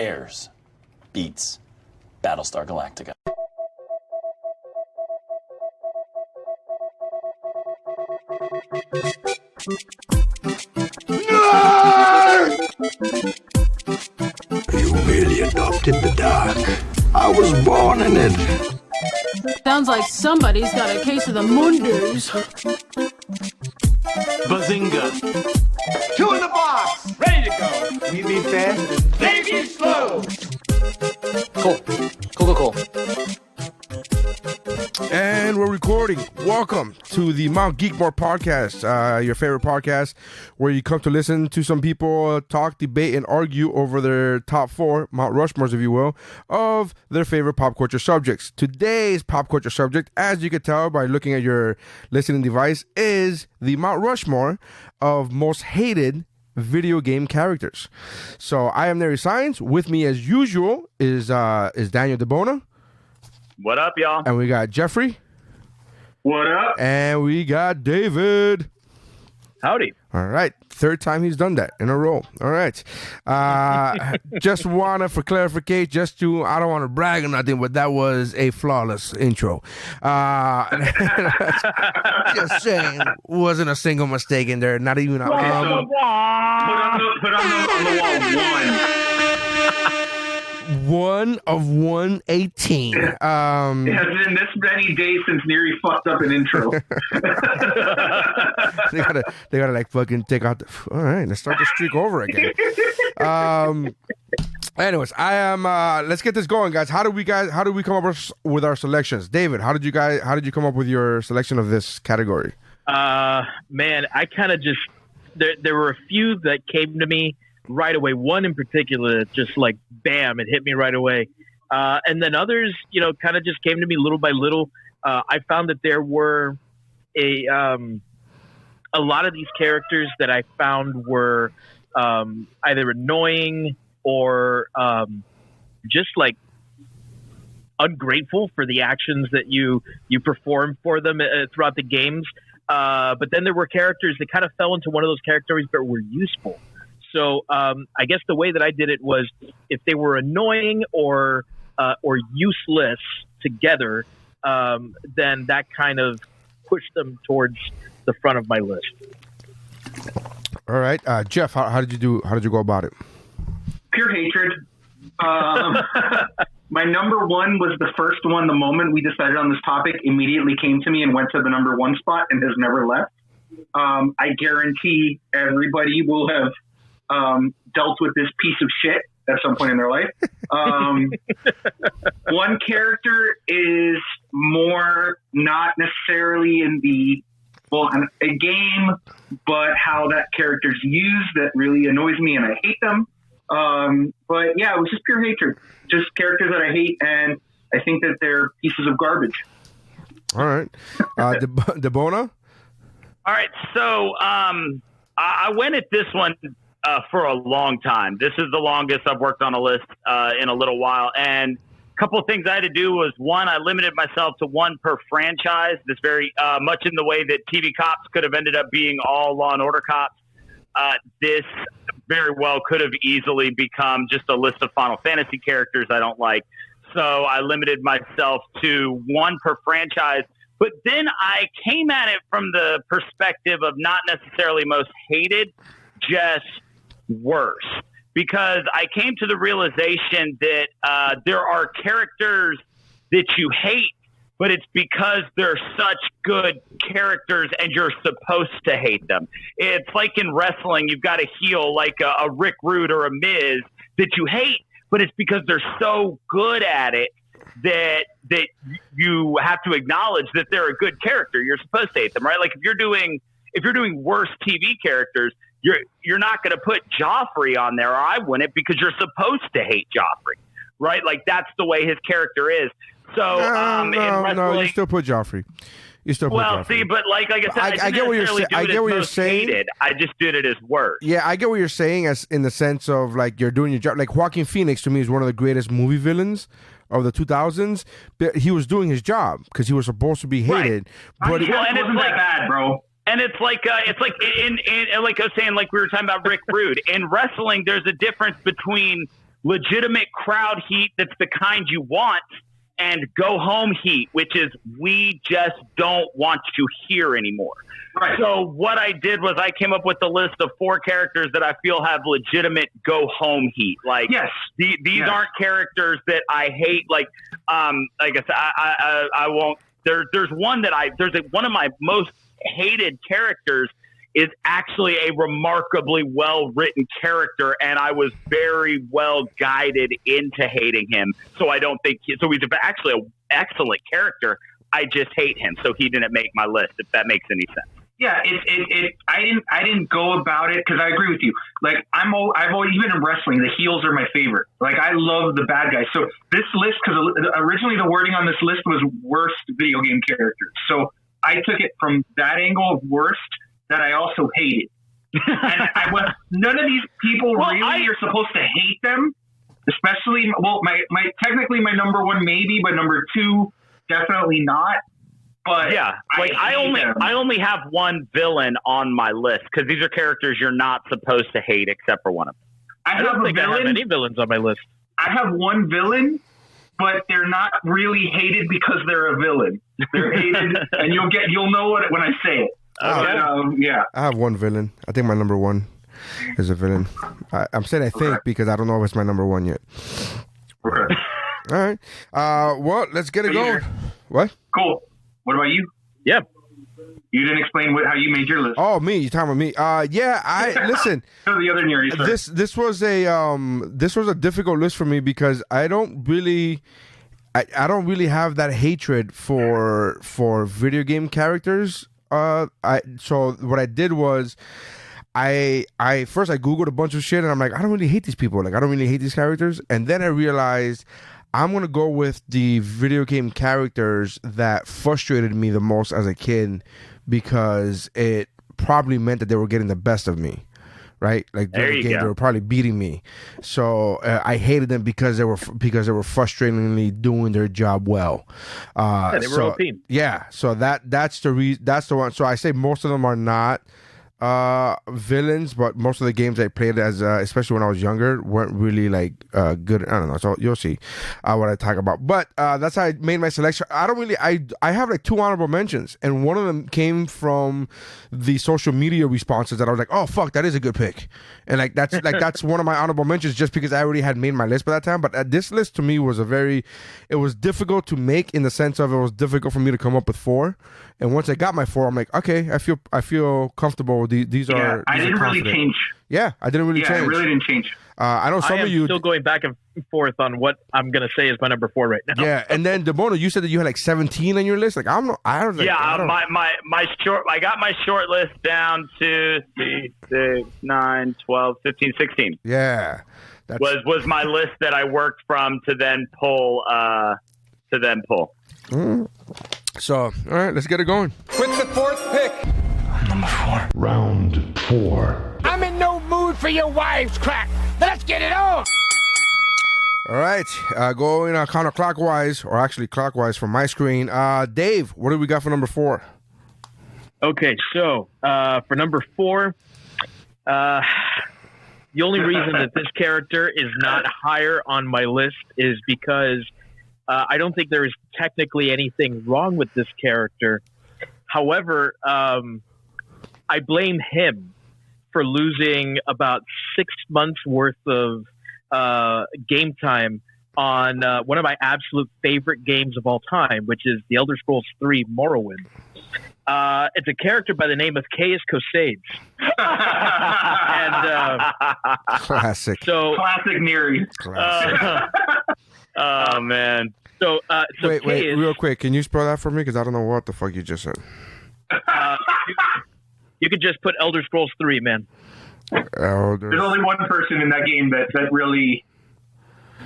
Bears beats Battlestar Galactica. You really adopted the dark. I was born in it. Sounds like somebody's got a case of the Mondays. Bazinga. 2 in the box. Ready to go. We be fast. Maybe slow. Cool. And we're recording. Welcome to the Mt.Geekmore podcast, your favorite podcast, where you come to listen to some people talk, debate, and argue over their top 4, Mount Rushmores, if you will, of their favorite pop culture subjects. Today's pop culture subject, as you can tell by looking at your listening device, is the Mount Rushmore of most hated video game characters. So I am Nary Science. With me, as usual, is Daniel DeBona. What up, y'all? And we got Jeffrey. What up? And we got David. Howdy. All right. Third time he's done that in a row. All right. Just wanted for clarification, I don't want to brag or nothing, but that was a flawless intro. Just saying, wasn't a single mistake in there. Not even a put on the wall one of 118. It has been this many days since Neri fucked up an intro. they gotta like fucking take out the. All right, let's start the streak over again. Anyways, I am. Let's get this going, guys. How do we come up with our selections? David, how did you come up with your selection of this category? Man, I kind of just there were a few that came to me right away. One in particular, just like bam, it hit me right away. And then others, kind of just came to me little by little. I found that there were a lot of these characters that I found were either annoying or just like ungrateful for the actions that you perform for them throughout the games. But then there were characters that kind of fell into one of those categories that were useful. So I guess the way that I did it was if they were annoying or useless together, then that kind of pushed them towards the front of my list. All right, Jeff, how did you go about it? Pure hatred. My number one was the first one. The moment we decided on this topic, immediately came to me and went to the number one spot and has never left. I guarantee everybody will have dealt with this piece of shit at some point in their life. One character is more not necessarily in a game, but how that character's used that really annoys me and I hate them. But yeah, it was just pure hatred. Just characters that I hate, and I think that they're pieces of garbage. All right. DeBona? All right, so I went at this one for a long time. This is the longest I've worked on a list in a little while. And a couple of things I had to do was, one, I limited myself to one per franchise. This very much in the way that TV Cops could have ended up being all Law and Order cops. This very well could have easily become just a list of Final Fantasy characters I don't like. So I limited myself to one per franchise. But then I came at it from the perspective of not necessarily most hated, just worse. Because I came to the realization that there are characters that you hate, but it's because they're such good characters and you're supposed to hate them. It's like in wrestling, you've got a heel like a Rick Rude or a Miz that you hate, but it's because they're so good at it that you have to acknowledge that they're a good character. You're supposed to hate them, right? Like if you're doing worse TV characters, you're not going to put Joffrey on there, or I wouldn't, because you're supposed to hate Joffrey, right? Like that's the way his character is. So, no, you still put Joffrey. Joffrey. See, but like I said, I get what you're saying. I get what you're saying. Hated. I just did it as worse. Yeah, I get what you're saying, as in the sense of like you're doing your job. Like Joaquin Phoenix to me is one of the greatest movie villains of the 2000s. But he was doing his job because he was supposed to be hated. Right. But it wasn't that bad, bro. And it's like in like I was saying, like we were talking about Rick Rude. In wrestling, there's a difference between legitimate crowd heat that's the kind you want, and go home heat, which is we just don't want to hear anymore. Right. So what I did was I came up with a list of 4 characters that I feel have legitimate go home heat. Like, Yes. these aren't characters that I hate. Like I said, I won't. There's one that one of my most hated characters is actually a remarkably well-written character, and I was very well guided into hating him. So I don't think so. He's actually an excellent character. I just hate him, so he didn't make my list. If that makes any sense. Yeah, I didn't go about it because I agree with you. Like I've always, even in wrestling, the heels are my favorite. Like I love the bad guys. So this list, because originally the wording on this list was worst video game characters. So I took it from that angle of worst that I also hated. And I went, none of these people you're supposed to hate them. Especially, technically my number 1 maybe, but number 2 definitely not. But yeah, like I only have one villain on my list because these are characters you're not supposed to hate except for one of them. I don't think I have any villains on my list. I have one villain, but they're not really hated because they're a villain. They're hated, and you'll know it when I say it. Yeah. I have one villain. I think my number 1 is a villain. I'm saying I think because I don't know if it's my number 1 yet. Okay. All right. Well, let's get it going. What? Cool. What about you? Yeah. You didn't explain how you made your list. Oh, me? You talking about me? Yeah. I listen. The other near you, this was a difficult list for me because I don't really have that hatred for video game characters. So what I did was I Googled a bunch of shit and I'm like, I don't really hate these people. Like I don't really hate these characters. And then I realized I'm going to go with the video game characters that frustrated me the most as a kid because it probably meant that they were getting the best of me, right? Like during the game, they were probably beating me. So I hated them because they were frustratingly doing their job well. They were OP. Yeah, so that's the one. So I say most of them are not villains, but most of the games I played as especially when I was younger weren't really like good. I don't know, so you'll see what I talk about, but that's how I made my selection. I have like 2 honorable mentions, and one of them came from the social media responses that I was like, oh fuck, that is a good pick, and that's one of my honorable mentions just because I already had made my list by that time. But this list to me was it was difficult to make in the sense of it was difficult for me to come up with 4. And once I got my 4, I'm like, okay, I feel comfortable. These are. I didn't really change. Yeah, I didn't really change. I really didn't change. I know some of you still going back and forth on what I'm gonna say is my number 4 right now. Yeah, and then Demono, you said that you had like 17 on your list. Like I got my short list down to 3, 6, 9, 12, 15, 16. Yeah, was my list that I worked from to then pull. So, all right, let's get it going. With the 4th pick. Number 4. Round 4. I'm in no mood for your wives' crack. Let's get it on. All right, going counterclockwise, or actually clockwise from my screen. Dave, what do we got for number 4? Okay, so for number 4, the only reason that this character is not higher on my list is because I don't think there is technically anything wrong with this character. However, I blame him for losing about 6 months worth of game time on one of my absolute favorite games of all time, which is The Elder Scrolls 3 Morrowind. It's a character by the name of Caius Cosades. And classic. So classic Neri. Classic. Oh man. So wait, real quick. Can you spell that for me? Because I don't know what the fuck you just said. You could just put Elder Scrolls 3, man. There's only one person in that game that really.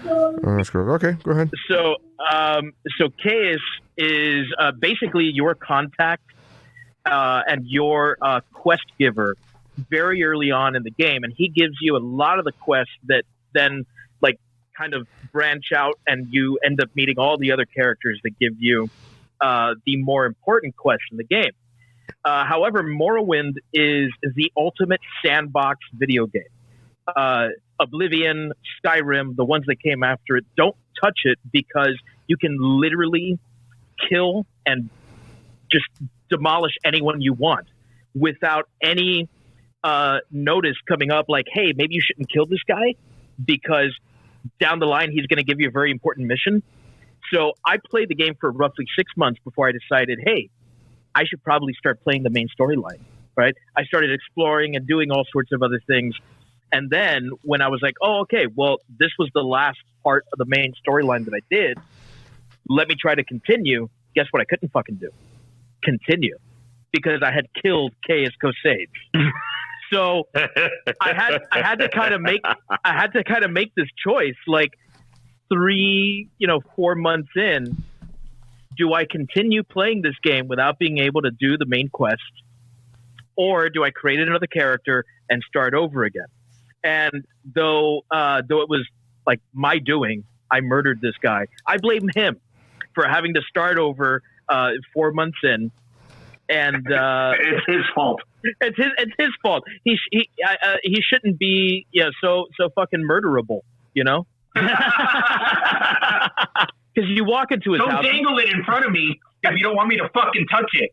Okay, go ahead. So Caius is basically your contact and your quest giver very early on in the game, and he gives you a lot of the quests that then like kind of branch out, and you end up meeting all the other characters that give you the more important quests in the game. However, Morrowind is the ultimate sandbox video game. Oblivion, Skyrim, the ones that came after it, don't touch it because you can literally kill and just demolish anyone you want without any notice coming up like, hey, maybe you shouldn't kill this guy because down the line he's going to give you a very important mission. So I played the game for roughly 6 months before I decided, hey, I should probably start playing the main storyline, right? I started exploring and doing all sorts of other things. And then when I was like, oh, okay, well, this was the last part of the main storyline that I did. Let me try to continue. Guess what I couldn't fucking do? Continue. Because I had killed Kay as Kosage. So I had to kind of make this choice, like 4 months in, do I continue playing this game without being able to do the main quest? Or do I create another character and start over again? And though it was like my doing, I murdered this guy. I blame him for having to start over 4 months in. And it's his fault. It's his fault. He shouldn't be so fucking murderable, Because you walk into his house. Don't dangle it in front of me if you don't want me to fucking touch it.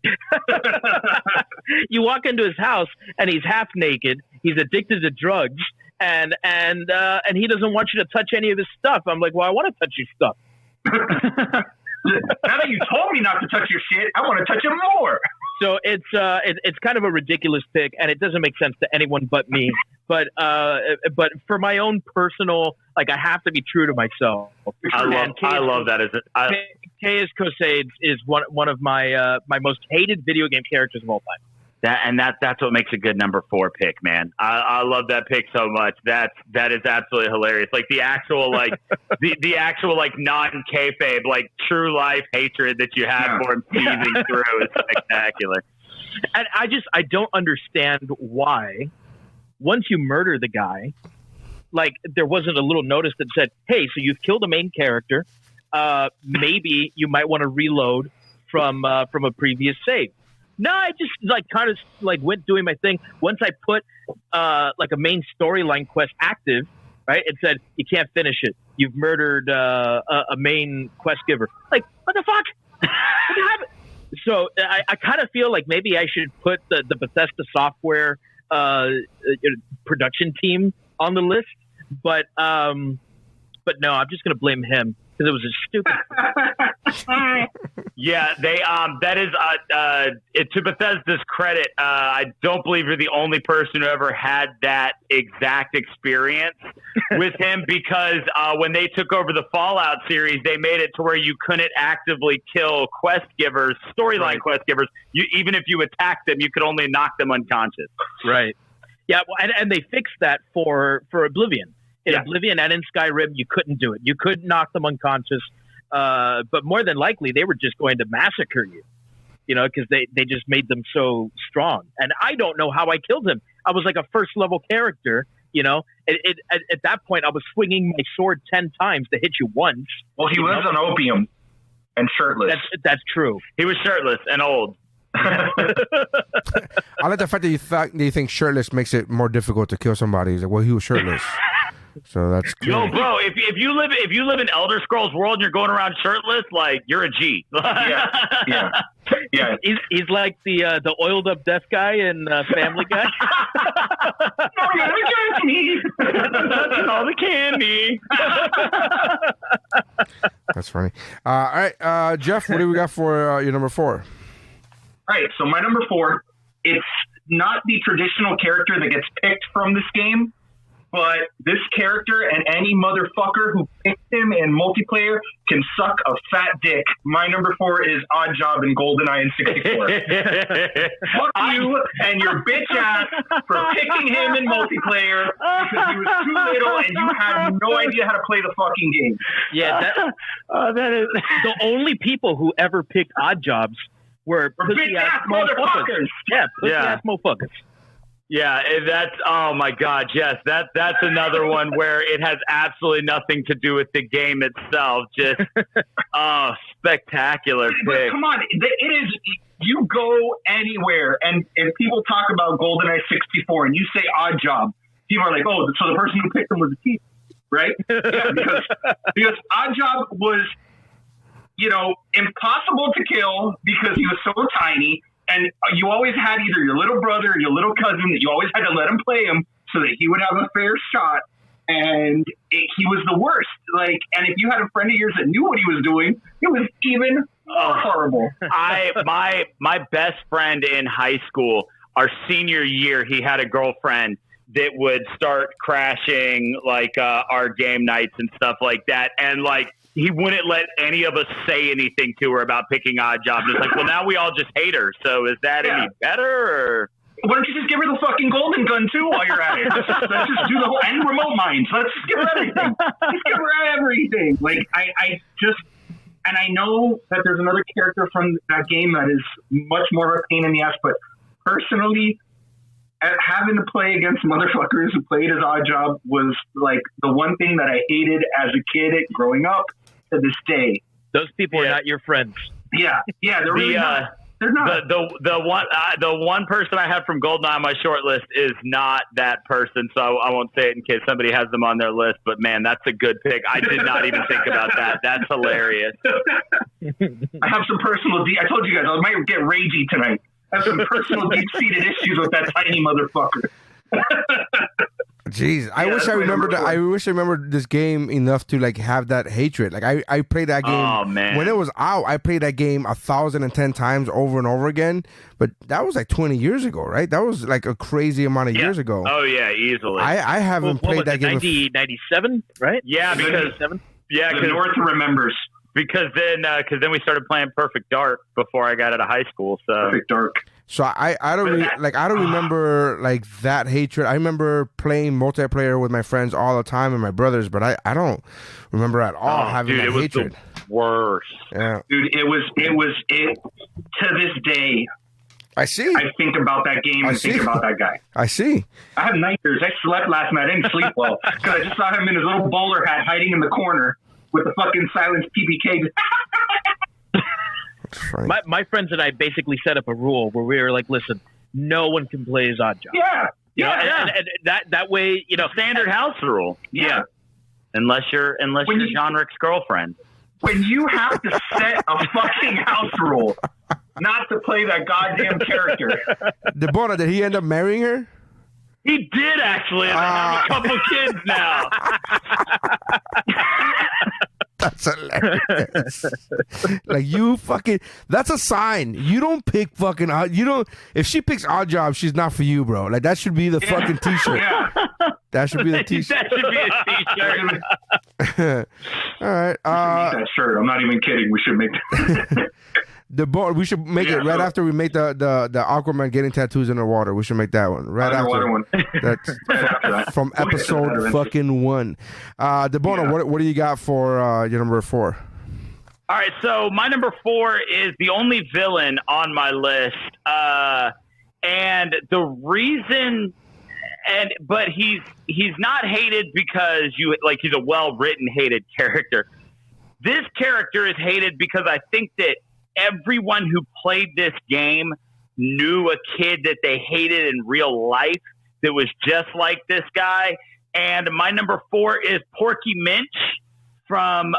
You walk into his house and he's half naked. He's addicted to drugs, and he doesn't want you to touch any of his stuff. I'm like, well, I want to touch your stuff. Now that you told me not to touch your shit, I want to touch it more. So it's kind of a ridiculous pick, and it doesn't make sense to anyone but me. But for my own personal, like, I have to be true to myself. I love that. Kay as Kosage is one of my my most hated video game characters of all time. That's what makes a good number 4 pick, man. I love that pick so much. That is absolutely hilarious. Like the actual the actual non-kayfabe, like true life hatred that you have for him seething through is spectacular. And I don't understand why once you murder the guy, like there wasn't a little notice that said, hey, so you've killed a main character. Maybe you might want to reload from a previous save. No, I just kind of went doing my thing. Once I put a main storyline quest active, right? It said you can't finish it. You've murdered a main quest giver. Like, what the fuck? What happened? So I kind of feel like maybe I should put the Bethesda software production team on the list, but no, I'm just gonna blame him because it was a stupid. Yeah, that is to Bethesda's credit. I don't believe you're the only person who ever had that exact experience with him because when they took over the Fallout series, they made it to where you couldn't actively kill quest givers, storyline quest givers. Even if you attacked them, you could only knock them unconscious. Right. Yeah, well, and they fixed that for Oblivion. In Oblivion and in Skyrim, you couldn't do it. You couldn't knock them unconscious. But more than likely, they were just going to massacre you, because they just made them so strong. And I don't know how I killed him. I was like a first level character, At that point, I was swinging my sword 10 times to hit you once. Well, he was on opium and shirtless. That's true. He was shirtless and old. I like the fact that you think shirtless makes it more difficult to kill somebody. He's like, well, he was shirtless. So that's cool. Yo, bro, if you live in Elder Scrolls world and you're going around shirtless, like you're a G. yeah. He's like the oiled up deaf guy in Family Guy. All the candy. That's funny. All right, Jeff, what do we got for your number 4? All right, so my number 4, it's not the traditional character that gets picked from this game. But this character and any motherfucker who picked him in multiplayer can suck a fat dick. My number 4 is Oddjob in GoldenEye and 64. Fuck you and your bitch ass for picking him in multiplayer because he was too little and you had no idea how to play the fucking game. Yeah, that is the only people who ever picked Oddjobs were pussy ass motherfuckers. Yeah, pussy ass motherfuckers. Yeah, that's oh my God, yes, that's another one where it has absolutely nothing to do with the game itself. Just spectacular pick. But come on, it is. You go anywhere, and if people talk about GoldenEye 64, and you say Oddjob, people are like, oh, so the person who picked him was a thief, right? Yeah, because Oddjob was, impossible to kill because he was so tiny, and you always had either your little brother or your little cousin that you always had to let him play him so that he would have a fair shot. And he was the worst. And if you had a friend of yours that knew what he was doing, it was even more horrible. My best friend in high school, our senior year, he had a girlfriend that would start crashing our game nights and stuff like that, and he wouldn't let any of us say anything to her about picking Oddjob. It's like, well, now we all just hate her. So is that any better? Or? Why don't you just give her the fucking golden gun too while you're at it? Let's just do the whole and remote mines. Let's just give her everything. Just give her everything. And I know that there's another character from that game that is much more of a pain in the ass, but personally, having to play against motherfuckers who played as Oddjob was the one thing that I hated as a kid growing up to this day. Those people are not your friends. Yeah, they're really not. They're not. The one person I have from GoldenEye on my short list is not that person, so I won't say it in case somebody has them on their list. But man, that's a good pick. I did not even think about that. That's hilarious. I have some personal. I told you guys I might get ragey tonight. I have some personal deep-seated issues with that tiny motherfucker. Jeez, I wish I remembered. I wish I remembered this game enough to have that hatred. I played that game. Oh man, when it was out, I played that game 1,010 times over and over again. But that was 20 years ago, right? That was a crazy amount of years ago. Oh yeah, easily. I haven't played that game. 1997, right? Yeah, because the North remembers. Because then we started playing Perfect Dark before I got out of high school. So Perfect Dark. So I don't I don't remember that hatred. I remember playing multiplayer with my friends all the time and my brothers, but I don't remember at all having that hatred. The worst. Yeah, dude, it was to this day. I see. I think about that game and think about that guy. I see. I have nightmares. I slept last night. I didn't sleep well because I just saw him in his little bowler hat hiding in the corner with the fucking silenced PPK. My friends and I basically set up a rule where we were like, listen, no one can play as Oddjob. Yeah. And that way, standard house rule. Yeah. Unless you're John Rick's girlfriend. When you have to set a fucking house rule not to play that goddamn character. Debona, did he end up marrying her? He did actually, and I have a couple kids now. That's hilarious. You fucking. That's a sign. You don't pick fucking. You don't. If she picks Oddjob, she's not for you, bro. That should be the fucking T-shirt. Yeah. That should be the T-shirt. That should be a T-shirt. All right. That shirt. I'm not even kidding. We should make that. We should make it right after we make the Aquaman getting tattoos in the water. We should make that one right after. One. That's from episode fucking 1. Debona, what do you got for your number 4? All right, so my number 4 is the only villain on my list, and the reason, but he's not hated because he's a well-written hated character. This character is hated because I think that everyone who played this game knew a kid that they hated in real life that was just like this guy. And my number 4 is Porky Minch from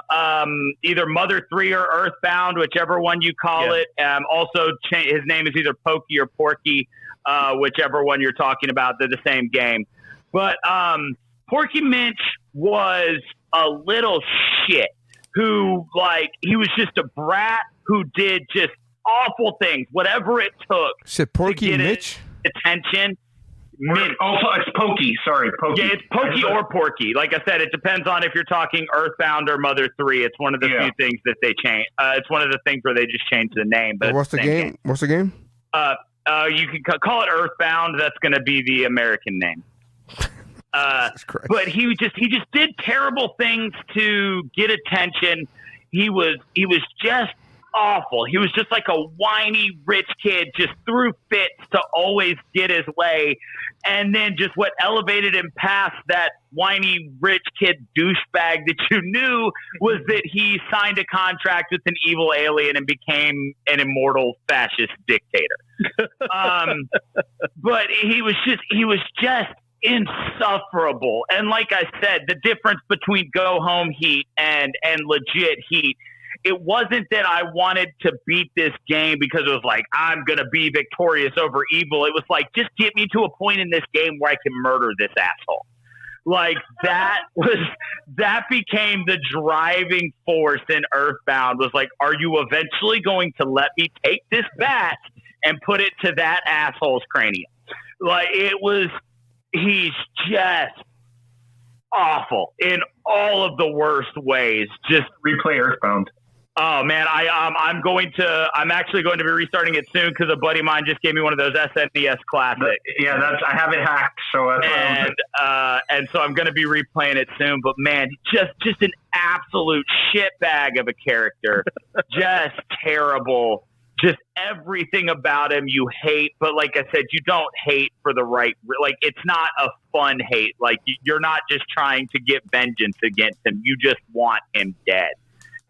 either Mother 3 or Earthbound, whichever one you call it. Also, his name is either Pokey or Porky, whichever one you're talking about. They're the same game. But Porky Minch was a little shit who, he was just a brat who did just awful things, whatever it took. Said Porky Mitch? Attention. Oh, it's Pokey. Sorry, Pokey. Yeah, it's Pokey or Porky. Like I said, it depends on if you're talking Earthbound or Mother 3. It's one of the few things that they change. It's one of the things where they just changed the name. But what's the game? What's the game? You can call it Earthbound. That's going to be the American name. But he just did terrible things to get attention. He was just awful. He was just like a whiny rich kid, just threw fits to always get his way. And then just what elevated him past that whiny rich kid douchebag that you knew was that he signed a contract with an evil alien and became an immortal fascist dictator. But he was just insufferable. And like I said, the difference between go home heat and legit heat, it wasn't that I wanted to beat this game because it was like, I'm going to be victorious over evil. It was like, just get me to a point in this game where I can murder this asshole. Like that became the driving force in Earthbound, was like, are you eventually going to let me take this bat and put it to that asshole's cranium? Like he's just awful in all of the worst ways. Just replay Earthbound. Oh man, I'm actually going to be restarting it soon because a buddy of mine just gave me one of those SNES classics. Yeah, I have it hacked, so and so I'm going to be replaying it soon. But man, just an absolute shitbag of a character, just terrible. Just everything about him you hate, but like I said, you don't hate for the right. Like it's not a fun hate. Like you're not just trying to get vengeance against him. You just want him dead.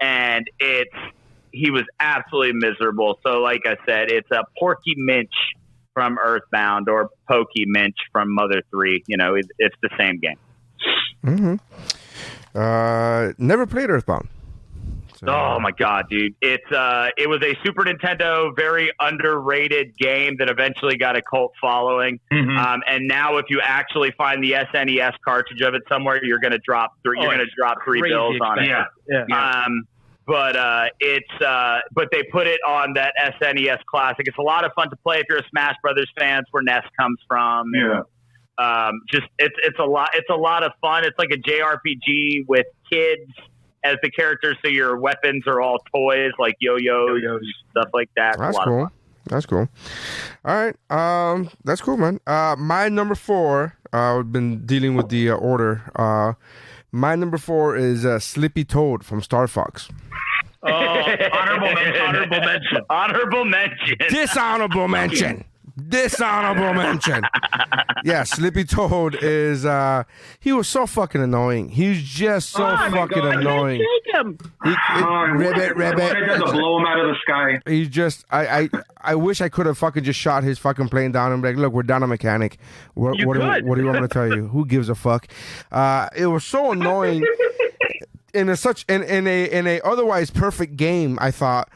And he was absolutely miserable. So like I said, it's a Porky Minch from Earthbound or Pokey Minch from Mother 3. You know, it's the same game. Mm-hmm. Never played Earthbound. So. Oh my God, dude. It was a Super Nintendo, very underrated game that eventually got a cult following. Mm-hmm. And now if you actually find the SNES cartridge of it somewhere, you're going to drop $3 bills on it. Yeah. But they put it on that SNES Classic. It's a lot of fun to play if you're a Smash Brothers fan. It's where Ness comes from. Yeah. It's a lot of fun. It's like a JRPG with kids as the characters, so your weapons are all toys like yo-yos, stuff like that. That's cool. That's cool. All right. That's cool, man. My number 4, I've been dealing with the order. My number 4 is Slippy Toad from Star Fox. Oh, honorable mention. Dishonorable mention. Dishonorable mention. Yeah, Slippy Toad is he was so fucking annoying. He's just so fucking annoying. Take him. Ribbit. To blow him out of the sky. He's just I wish I could have fucking just shot his fucking plane down and be like, look, we're down a mechanic. What do you want me to tell you? Who gives a fuck? It was so annoying. In a otherwise perfect game, I thought.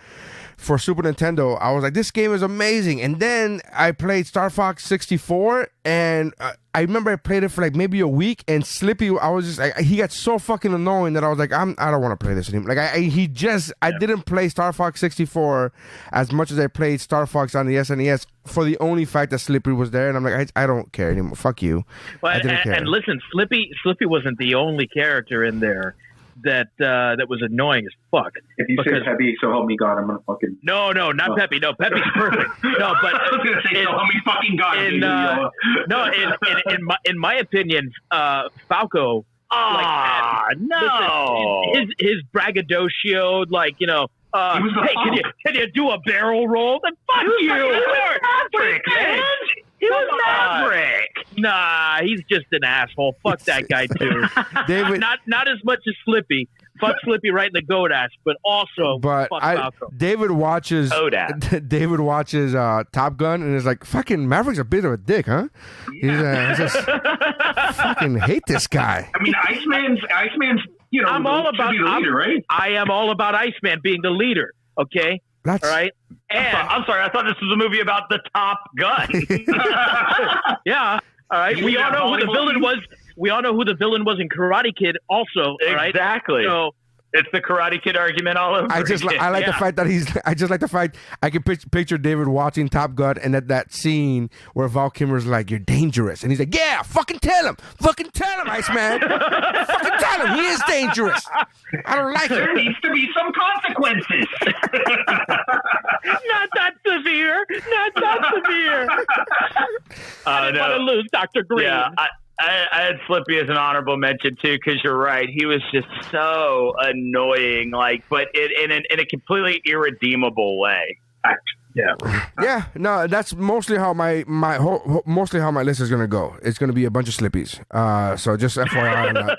For Super Nintendo, I was like, this game is amazing. And then I played Star Fox 64, and I remember I played it for like maybe a week, and Slippy, I was just like, he got so fucking annoying that I was like, I don't want to play this anymore. Like, I didn't play Star Fox 64 as much as I played Star Fox on the SNES for the only fact that Slippy was there, and I'm like, I don't care anymore. Fuck you. Well, and listen, Slippy wasn't the only character in there that was annoying as fuck. If you say Peppy, so help me God, I'm gonna fucking... No, not Peppy. No, Peppy's perfect. No, but I was gonna say, so help me fucking God. In my opinion, Falco. No. Listen, his braggadocio, like, you know, hey, can you do a barrel roll? Then fuck you. Maverick, man. He was Maverick. Nah, he's just an asshole. Fuck that guy too. David, not as much as Slippy. Fuck Slippy right in the godash, but also fuck Falco. David watches Top Gun and is like, fucking Maverick's a bit of a dick, huh? Yeah. He's just fucking hate this guy. I mean, Iceman's, you know, I'm all about the leader, right? I am all about Iceman being the leader. Okay. All right. And I'm sorry, I thought this was a movie about the Top Gun. Yeah. All right. We all know who the villain was. We all know who the villain was in Karate Kid also. Exactly. All right? So it's the Karate Kid argument all over. I like the fact that I just like the fact I can picture David watching Top Gun and that scene where Val Kilmer's like, you're dangerous. And he's like, yeah, fucking tell him, Iceman. Fucking tell him he is dangerous. I don't like it. There needs to be some consequences. Not that severe. I didn't want to lose Dr. Green. Yeah, I had Slippy as an honorable mention too, because you're right. He was just so annoying, but in a completely irredeemable way. Yeah. No, that's mostly how my list is gonna go. It's gonna be a bunch of Slippies. So just FYI on that.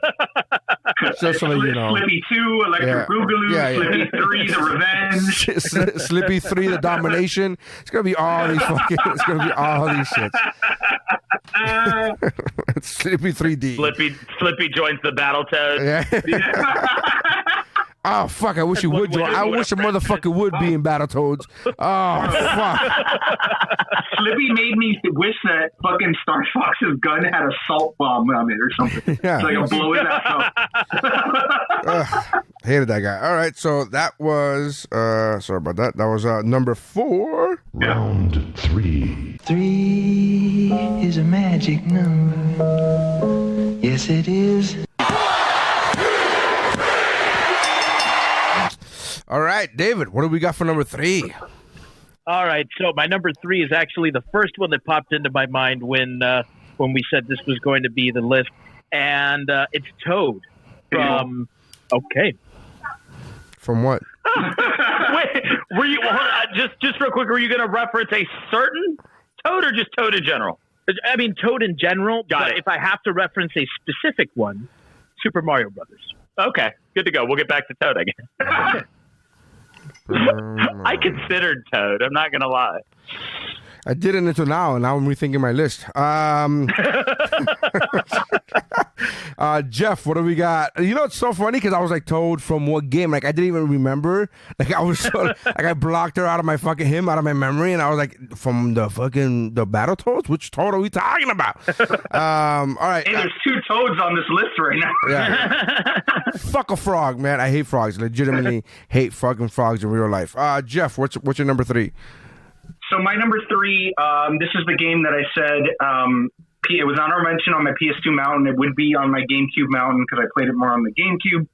Just so you know. Slippy 2, Electric Boogaloo, Slippy 3, The Revenge. Slippy 3, The Domination. It's gonna be all these shits. Slippy 3D. Slippy joins the Battletoads. Yeah. Oh, fuck, I wish he would join. I wish a motherfucker would be in Battletoads. Oh, fuck. Slippy made me wish that fucking Star Fox's gun had a salt bomb on it or something. Yeah. So I can blow his ass up. Hated that guy. All right, so that was, sorry about that. That was number 4. Round 3. 3 is a magic number. Yes, it is. All right, David, what do we got for number 3? All right, so my number 3 is actually the first one that popped into my mind when we said this was going to be the list, and it's Toad from. Okay. From what? Wait, were you just real quick? Were you going to reference a certain Toad or just Toad in general? I mean, Toad in general. Got but it. If I have to reference a specific one, Super Mario Brothers. Okay, good to go. We'll get back to Toad again. I considered Toad. I'm not going to lie. I didn't until now, and now I'm rethinking my list. Jeff, what do we got? You know, it's so funny because I was like, Toad from what game? Like, I didn't even remember. Like, I was so, like, I blocked her out of my fucking out of my memory, and I was like, from the Battletoads? Which Toad are we talking about? All right. Hey, there's 2 Toads on this list right now. Yeah. Fuck a frog, man. I hate frogs. Legitimately hate fucking frogs in real life. Jeff, what's your number 3? So my number 3, this is the game that I said it was honorable mention on my PS2 mountain. It would be on my GameCube mountain because I played it more on the GameCube.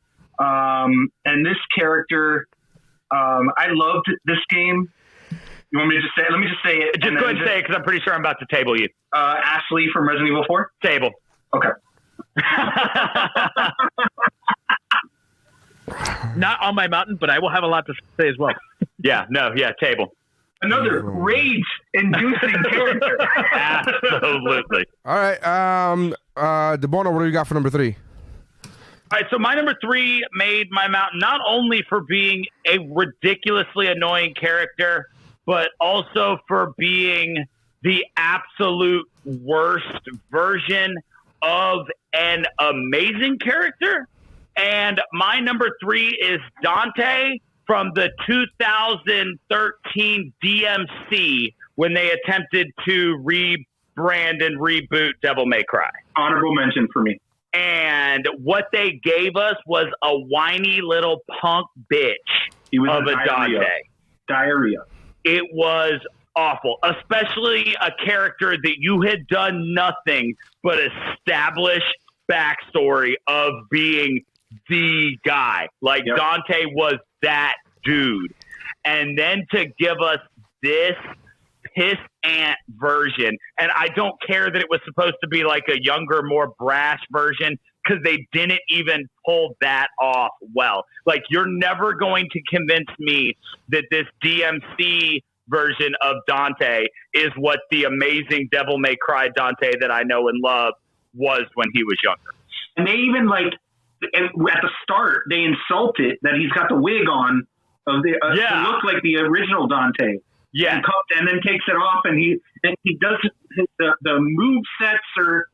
And this character, I loved this game. You want me to just say it? Let me just say it. Just go ahead and say it because I'm pretty sure I'm about to table you. Ashley from Resident Evil 4? Table. Okay. Not on my mountain, but I will have a lot to say as well. Yeah, table. Another rage-inducing character. Absolutely. All right. DeBono, what do you got for number 3? All right, so my number 3 made my mountain not only for being a ridiculously annoying character, but also for being the absolute worst version of an amazing character. And my number 3 is Dante from the 2013 DMC when they attempted to rebrand and reboot Devil May Cry. Honorable mention for me. And what they gave us was a whiny little punk bitch of a Dante. Diarrhea. It was awful, especially a character that you had done nothing but establish backstory of being the guy. Like, yep. Dante was that dude. And then to give us this piss ant version, and I don't care that it was supposed to be like a younger, more brash version, because they didn't even pull that off well. Like, you're never going to convince me that this DMC version of Dante is what the amazing Devil May Cry Dante that I know and love was when he was younger. And they even, like, at the start, they insult it that he's got the wig on of the to look like the original Dante. Yeah, and then takes it off, and he does the move sets are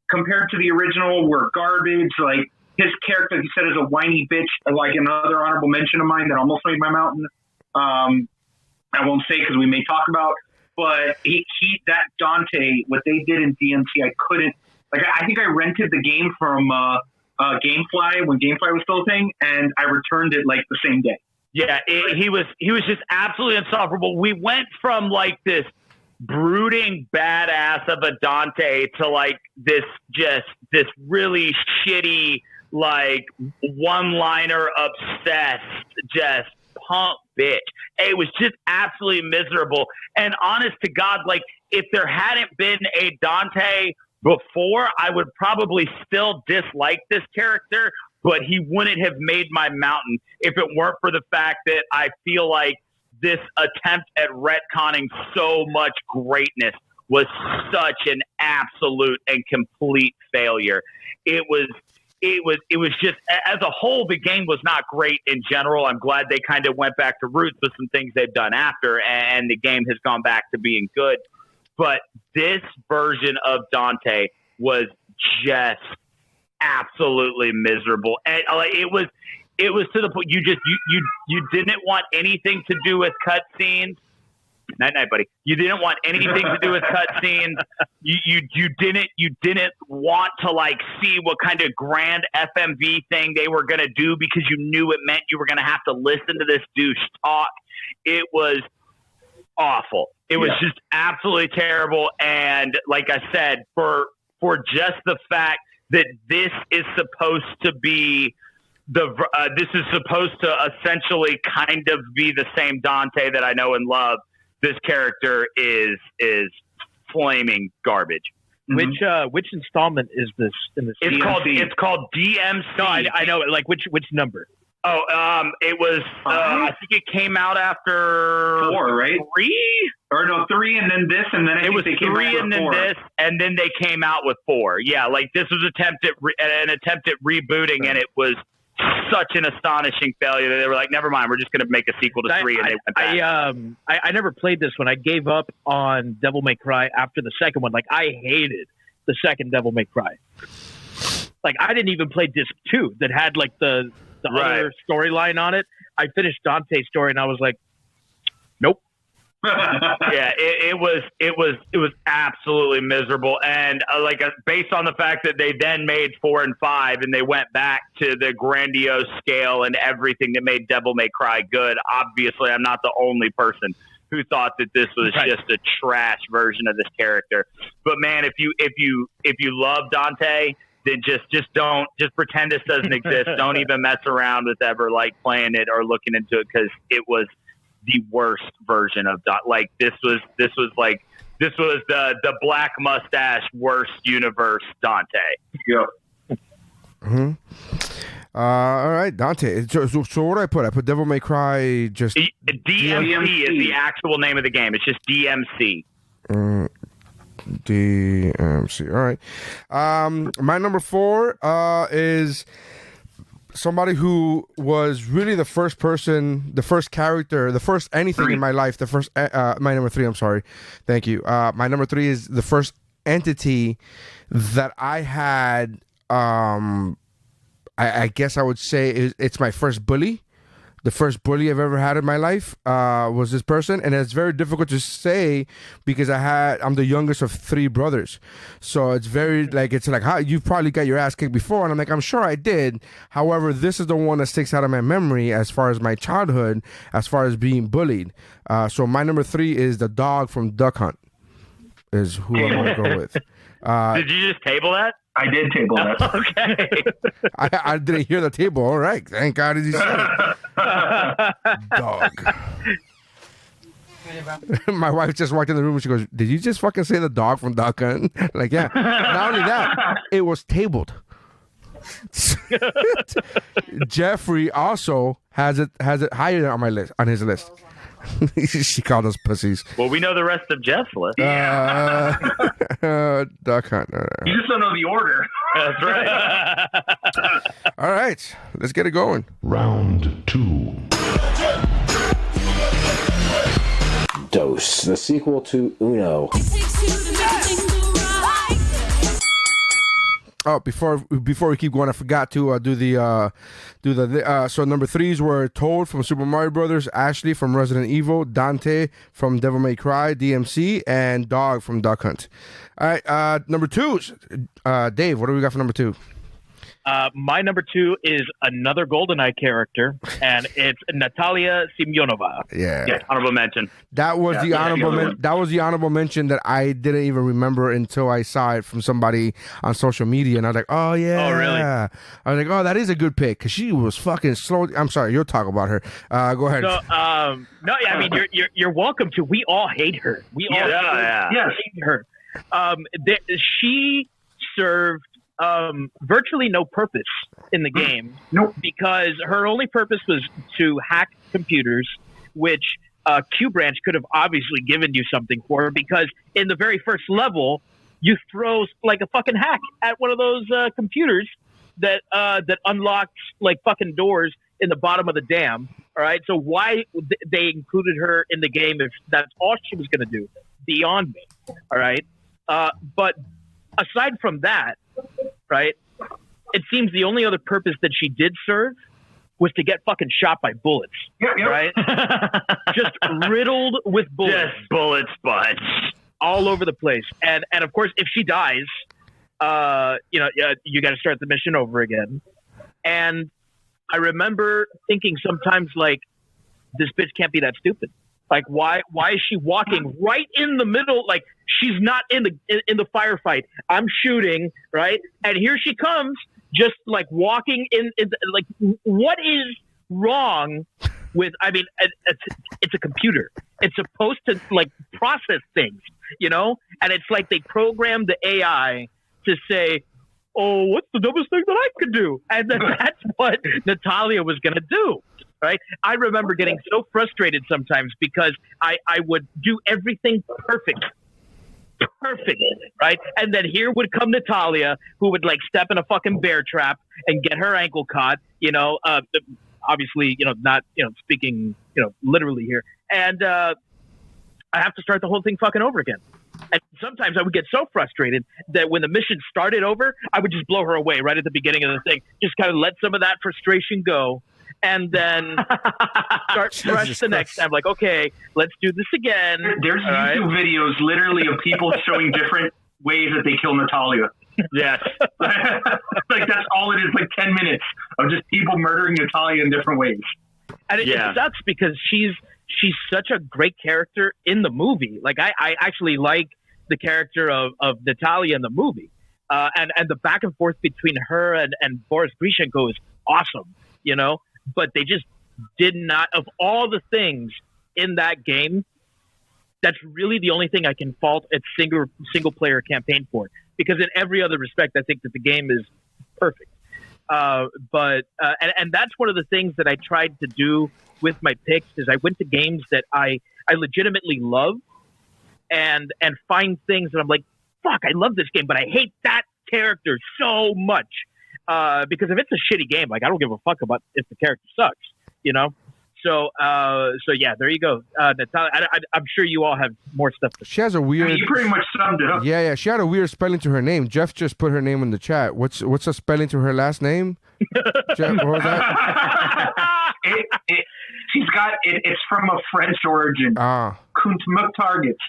compared to the original were garbage. Like, his character, he said, is a whiny bitch. Like another honorable mention of mine that almost made my mountain. I won't say because we may talk about, but he that Dante, what they did in DMC, I couldn't. Like, I think I rented the game from GameFly when GameFly was still a thing, and I returned it like the same day. Yeah, he was just absolutely insufferable. We went from like this brooding badass of a Dante to like this really shitty, like one-liner obsessed, just punk bitch. It was just absolutely miserable. And honest to God, like, if there hadn't been a Dante before, I would probably still dislike this character, but he wouldn't have made my mountain if it weren't for the fact that I feel like this attempt at retconning so much greatness was such an absolute and complete failure. It was just, as a whole, the game was not great in general. I'm glad they kind of went back to roots with some things they've done after, and the game has gone back to being good. But this version of Dante was just absolutely miserable. And it was to the point you didn't want anything to do with cutscenes. Night, buddy. You didn't want anything to do with cutscenes. You didn't want to like see what kind of grand FMV thing they were going to do because you knew it meant you were going to have to listen to this douche talk. It was awful. It was just absolutely terrible. And like I said, for just the fact that this is supposed to be this is supposed to essentially kind of be the same Dante that I know and love. This character is flaming garbage. Which installment is this in this? It's called DMC. No, I know. Like which number? Oh, it was. I think it came out after 4, right? 3 or no 3, and then this, and then it was 3, and then 4. this, and then they came out with 4. Yeah, like this was an attempt at rebooting, and it was such an astonishing failure that they were like, never mind, we're just going to make a sequel to 3, and they went back. I never played this one. I gave up on Devil May Cry after the second one. Like, I hated the second Devil May Cry. Like, I didn't even play disc 2 that had like the other storyline on it. I finished Dante's story and I was like, nope. Yeah, it was absolutely miserable, and based on the fact that they then made 4 and 5, and they went back to the grandiose scale and everything that made Devil May Cry good. Obviously, I'm not the only person who thought that this was just a trash version of this character. But man, if you love Dante, then just pretend this doesn't exist. Don't even mess around with ever like playing it or looking into it, because it was the worst version of this was the black mustache worst universe Dante. Yeah. Mm-hmm. All right, Dante. So what do I put? I put Devil May Cry. Just DMC is the actual name of the game. It's just DMC. DMC. All right. My number 4 is somebody who was really the first person, the first character, the first anything in my life. The first, my number 3. I'm sorry. Thank you. My number 3 is the first entity that I had. I guess I would say it's my first bully. The first bully I've ever had in my life was this person, and it's very difficult to say because I'm the youngest of 3 brothers, so it's very how you've probably got your ass kicked before, and I'm like, I'm sure I did. However, this is the one that sticks out of my memory as far as my childhood, as far as being bullied. So my number 3 is the dog from Duck Hunt. Is who I'm gonna go with. Did you just table that? I did table that. Okay. I didn't hear the table. All right. Thank God he said it. Dog. My wife just walked in the room and she goes, did you just fucking say the dog from Duck Hunt? Like, yeah. Not only that, it was tabled. Jeffrey also has it higher on my list, on his list. She called us pussies. Well, we know the rest of Jeff's list. Duck Hunt. You just don't know the order. That's right. All right, let's get it going. Round 2. Dose, the sequel to Uno. Oh, before we keep going, I forgot to do the so number 3s were Toad from Super Mario Brothers, Ashley from Resident Evil, Dante from Devil May Cry, DMC, and Dog from Duck Hunt. All right, number 2s. Dave, what do we got for number 2? My number 2 is another GoldenEye character, and it's Natalia Semyonova. Yeah, honorable mention. That was the honorable mention that I didn't even remember until I saw it from somebody on social media, and I was like, oh yeah. Oh really? I was like, oh, that is a good pick because she was fucking slow. I'm sorry, you'll talk about her. Go ahead. So, no, I mean you're welcome to. We all hate her. We all hate her. She served virtually no purpose in the game. Nope. Because her only purpose was to hack computers, which Q Branch could have obviously given you something for her, because in the very first level, you throw like a fucking hack at one of those computers that unlocks like fucking doors in the bottom of the dam. All right. So why they included her in the game if that's all she was going to do? Beyond me. All right. But aside from that, right? It seems the only other purpose that she did serve was to get fucking shot by bullets, right? Just riddled with bullets. Just bullets, bunch. All over the place. And of course, if she dies, you got to start the mission over again. And I remember thinking sometimes, like, this bitch can't be that stupid. Like, why is she walking right in the middle? Like, she's not in the firefight. I'm shooting, right? And here she comes, just like walking in like, what is wrong with? I mean, it's a computer. It's supposed to like process things, and it's like they programmed the AI to say, "Oh, what's the dumbest thing that I could do?" And then that's what Natalia was going to do. Right? I remember getting so frustrated sometimes because I would do everything perfect, right? And then here would come Natalia, who would like step in a fucking bear trap and get her ankle caught. Obviously, not speaking literally here, and I have to start the whole thing fucking over again. And sometimes I would get so frustrated that when the mission started over, I would just blow her away right at the beginning of the thing, just kind of let some of that frustration go. And then start fresh the next time. Like, okay, let's do this again. There's YouTube videos literally of people showing different ways that they kill Natalia. Yes. Like, that's all it is, like 10 minutes of just people murdering Natalia in different ways. And it sucks because she's such a great character in the movie. Like, I actually like the character of Natalia in the movie. And the back and forth between her and Boris Grishenko is awesome, But they just did not, of all the things in that game, that's really the only thing I can fault a single player campaign for. Because in every other respect, I think that the game is perfect. But that's one of the things that I tried to do with my picks is I went to games that I legitimately love and find things that I'm like, fuck, I love this game, but I hate that character so much. Because if it's a shitty game, like I don't give a fuck about if the character sucks, So yeah, there you go. Natalia, I'm sure you all have more stuff. She has a weird. You pretty much summed it up. Yeah. She had a weird spelling to her name. Jeff just put her name in the chat. What's the spelling to her last name? Jeff, what was that? She's got it. It's from a French origin. Kuntmuk targets.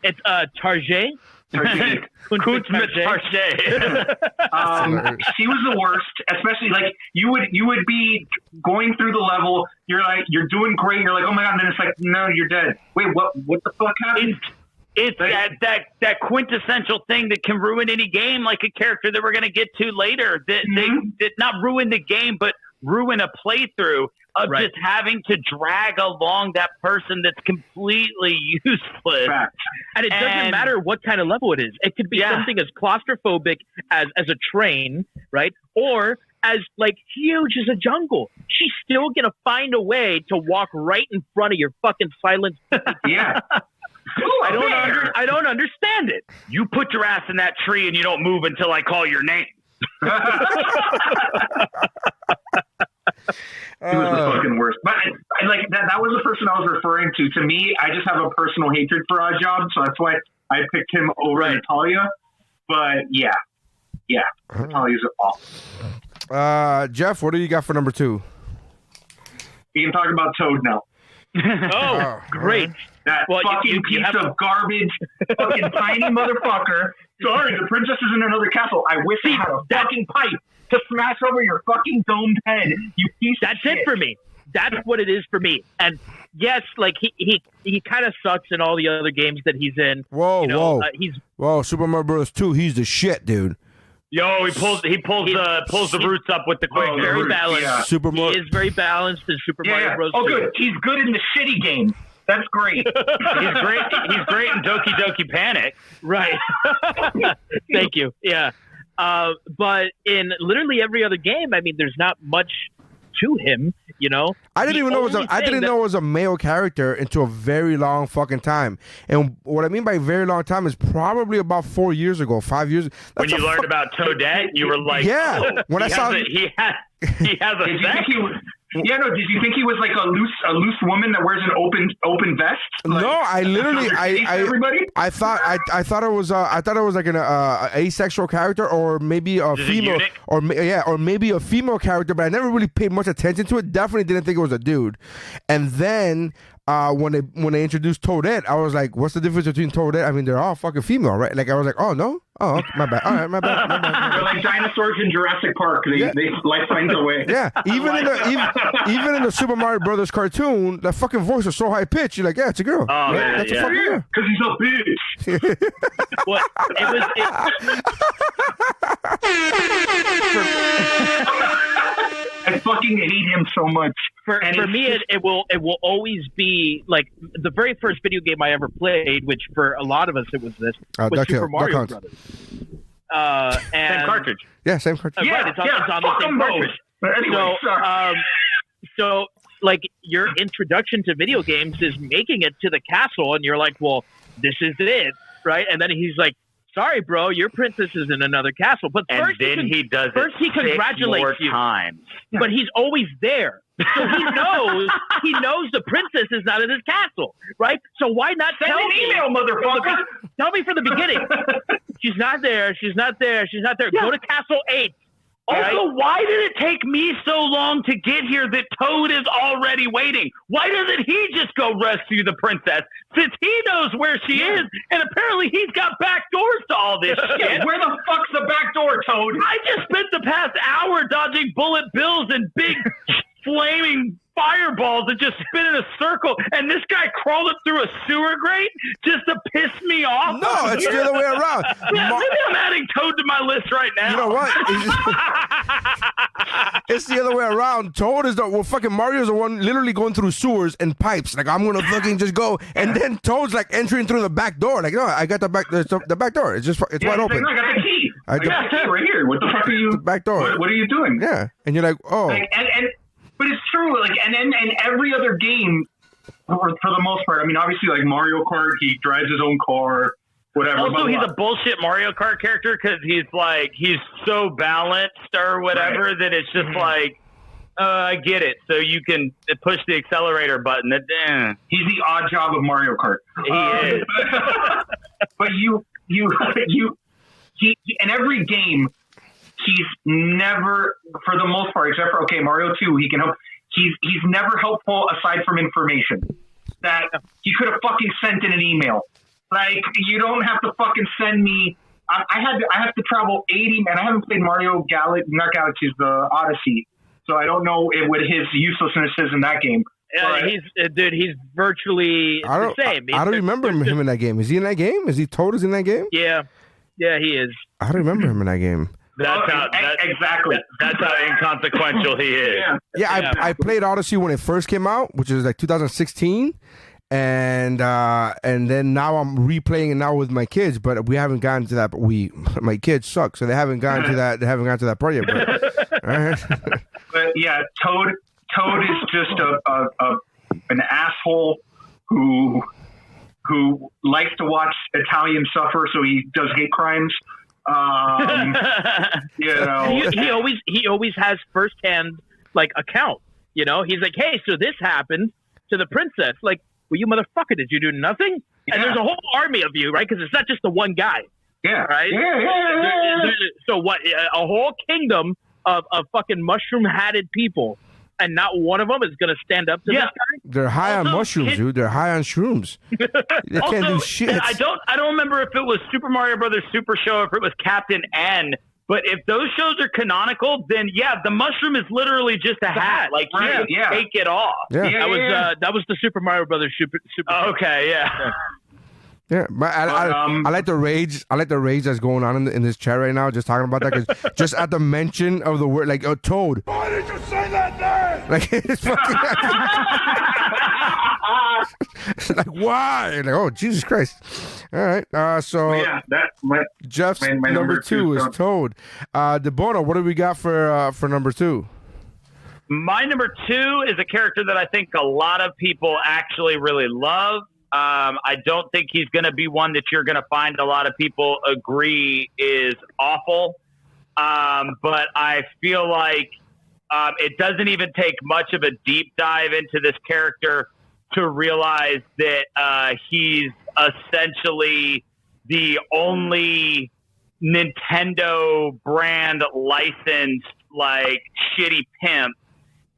It's Target. She was the worst, especially like you would be going through the level. You're like, you're doing great. You're like, oh my God. And then it's like, no, you're dead. Wait, what the fuck happened? It's that quintessential thing that can ruin any game, like a character that we're going to get to later that they did not ruin the game, but ruin a playthrough of just having to drag along that person that's completely useless. Fact. And it doesn't matter what kind of level it is. It could be something as claustrophobic as a train, right? Or as like huge as a jungle. She's still going to find a way to walk right in front of your fucking silent. Yeah. I don't understand it. You put your ass in that tree and you don't move until I call your name. He was the fucking worst. But I like that was the person I was referring to. To me, I just have a personal hatred for Oddjob, so that's why I picked him over Natalia. But yeah, Natalia's awful. Jeff, what do you got for number 2? You can talk about Toad now. Oh, great. That fucking piece of garbage, fucking tiny motherfucker. Sorry, the princess is in another castle. I wish I had a fucking pipe to smash over your fucking domed head, you piece of shit. That's it for me. That's what it is for me. And yes, like he kind of sucks in all the other games that he's in. Whoa, Super Mario Bros. 2, he's the shit, dude. Yo, he pulls the roots up with the quick. Very balanced. Yeah. He is very balanced in Super Mario Bros. Oh, good. He's good in the shitty game. That's great. He's great. He's great in Doki Doki Panic. Right. Thank you. Yeah. But in literally every other game, I mean, there's not much to him, I didn't even know it was a male character until a very long fucking time. And what I mean by very long time is probably about 4 years ago, 5 years. When you learned about Toadette, you were like, yeah. When I saw he has a sex. Yeah, no. Did you think he was like a loose woman that wears an open vest? Like, no, I literally, everybody. I thought it was like an asexual character, or maybe a female, or maybe a female character. But I never really paid much attention to it. Definitely didn't think it was a dude. And then when they introduced Toadette, I was like, what's the difference between Toadette? I mean, they're all fucking female, right? Like I was like, oh no. Oh, my bad. All right, my bad. They're like dinosaurs in Jurassic Park. They life finds a way. Yeah, even in the Super Mario Brothers cartoon, that fucking voice was so high pitched. You're like, yeah, it's a girl. Oh, right? man, That's yeah. a fucking girl. Because he's a bitch. Well, I fucking hate him so much. For me, it will always be like the very first video game I ever played, which for a lot of us it was this, was Super Mario Brothers. And same cartridge. Yeah, same cartridge. Right, it's on the same cartridge. But anyway, so like your introduction to video games is making it to the castle, and you're like, well, this is it, right? And then he's like, sorry, bro, your princess is in another castle. But and first then he does first it he congratulates you. Times. But he's always there. So he knows the princess is not in his castle, right? So why not send tell an me, email, motherfucker? Tell me from the beginning. She's not there. She's not there. She's not there. Yeah. Go to Castle 8. Also, right? why did it take me so long to get here that Toad is already waiting? Why doesn't he just go rescue the princess since he knows where she is? And apparently he's got back doors to all this shit. Where the fuck's the back door, Toad? I just spent the past hour dodging bullet bills and big flaming fireballs that just spin in a circle, and this guy crawled up through a sewer grate just to piss me off. No, it's the other way around. Yeah, maybe I'm adding Toad to my list right now. You know what? It's the other way around. Toad is fucking Mario's the one literally going through sewers and pipes. Like, I'm gonna fucking just go, and then Toad's like entering through the back door. Like, no, I got the back door. It's wide open. Like, no, I got the key. I got the key right here. What the fuck are you? The back door. What are you doing? Yeah, and you're like, oh. Like, but it's true. Like, and every other game, for the most part. I mean, obviously, like Mario Kart, he drives his own car. Whatever. Also, he's a bullshit Mario Kart character because he's so balanced or whatever that it's just like, I get it. So you can push the accelerator button. He's the odd job of Mario Kart. He is. But he in every game, he's never, for the most part, except for Mario 2, he can help. He's never helpful aside from information that he could have fucking sent in an email. Like, you don't have to fucking send me. I have to travel 80, and I haven't played Mario not Galaxies, the Odyssey, so I don't know what his uselessness is in that game. Yeah, he's virtually the same. I don't remember him in that game. Is he in that game? Is he Toad is in that game? Yeah, he is. I don't remember him in that game. Exactly. That's how inconsequential he is. Yeah, I played Odyssey when it first came out, which is like 2016. And then now I'm replaying it now with my kids, but we haven't gotten to that. But my kids suck, so they haven't gotten to that. They haven't gotten to that part yet. But, all right. But yeah, Toad is just an asshole who likes to watch Italians suffer, so he does hate crimes. You know, he always has firsthand like account. You know, he's like, hey, so this happened to the princess, like. Well, you motherfucker, did you do nothing? Yeah. And there's a whole army of you, right? Because it's not just the one guy. Yeah. Right? Yeah. So what? A whole kingdom of fucking mushroom-hatted people, and not one of them is going to stand up to this guy? They're high on mushrooms, dude. They're high on shrooms. They can't do shit. I don't remember if it was Super Mario Brothers Super Show or if it was Captain N. But if those shows are canonical, then the mushroom is literally just a hat. Like you can take it off. Yeah. That was the Super Mario Brothers Super. Okay, yeah. Yeah, but I like the rage. I like the rage that's going on in this chat right now. Just talking about that because just at the mention of the word like Toad. Why did you say that name? Like it's fucking. Like why? Like, oh Jesus Christ! All right, so Jeff's my number two is Toad. DeBono, what do we got for number two? My number two is a character that I think a lot of people actually really love. I don't think he's going to be one that you're going to find a lot of people agree is awful. But I feel like It doesn't even take much of a deep dive into this character to realize that he's essentially the only Nintendo brand licensed like shitty pimp.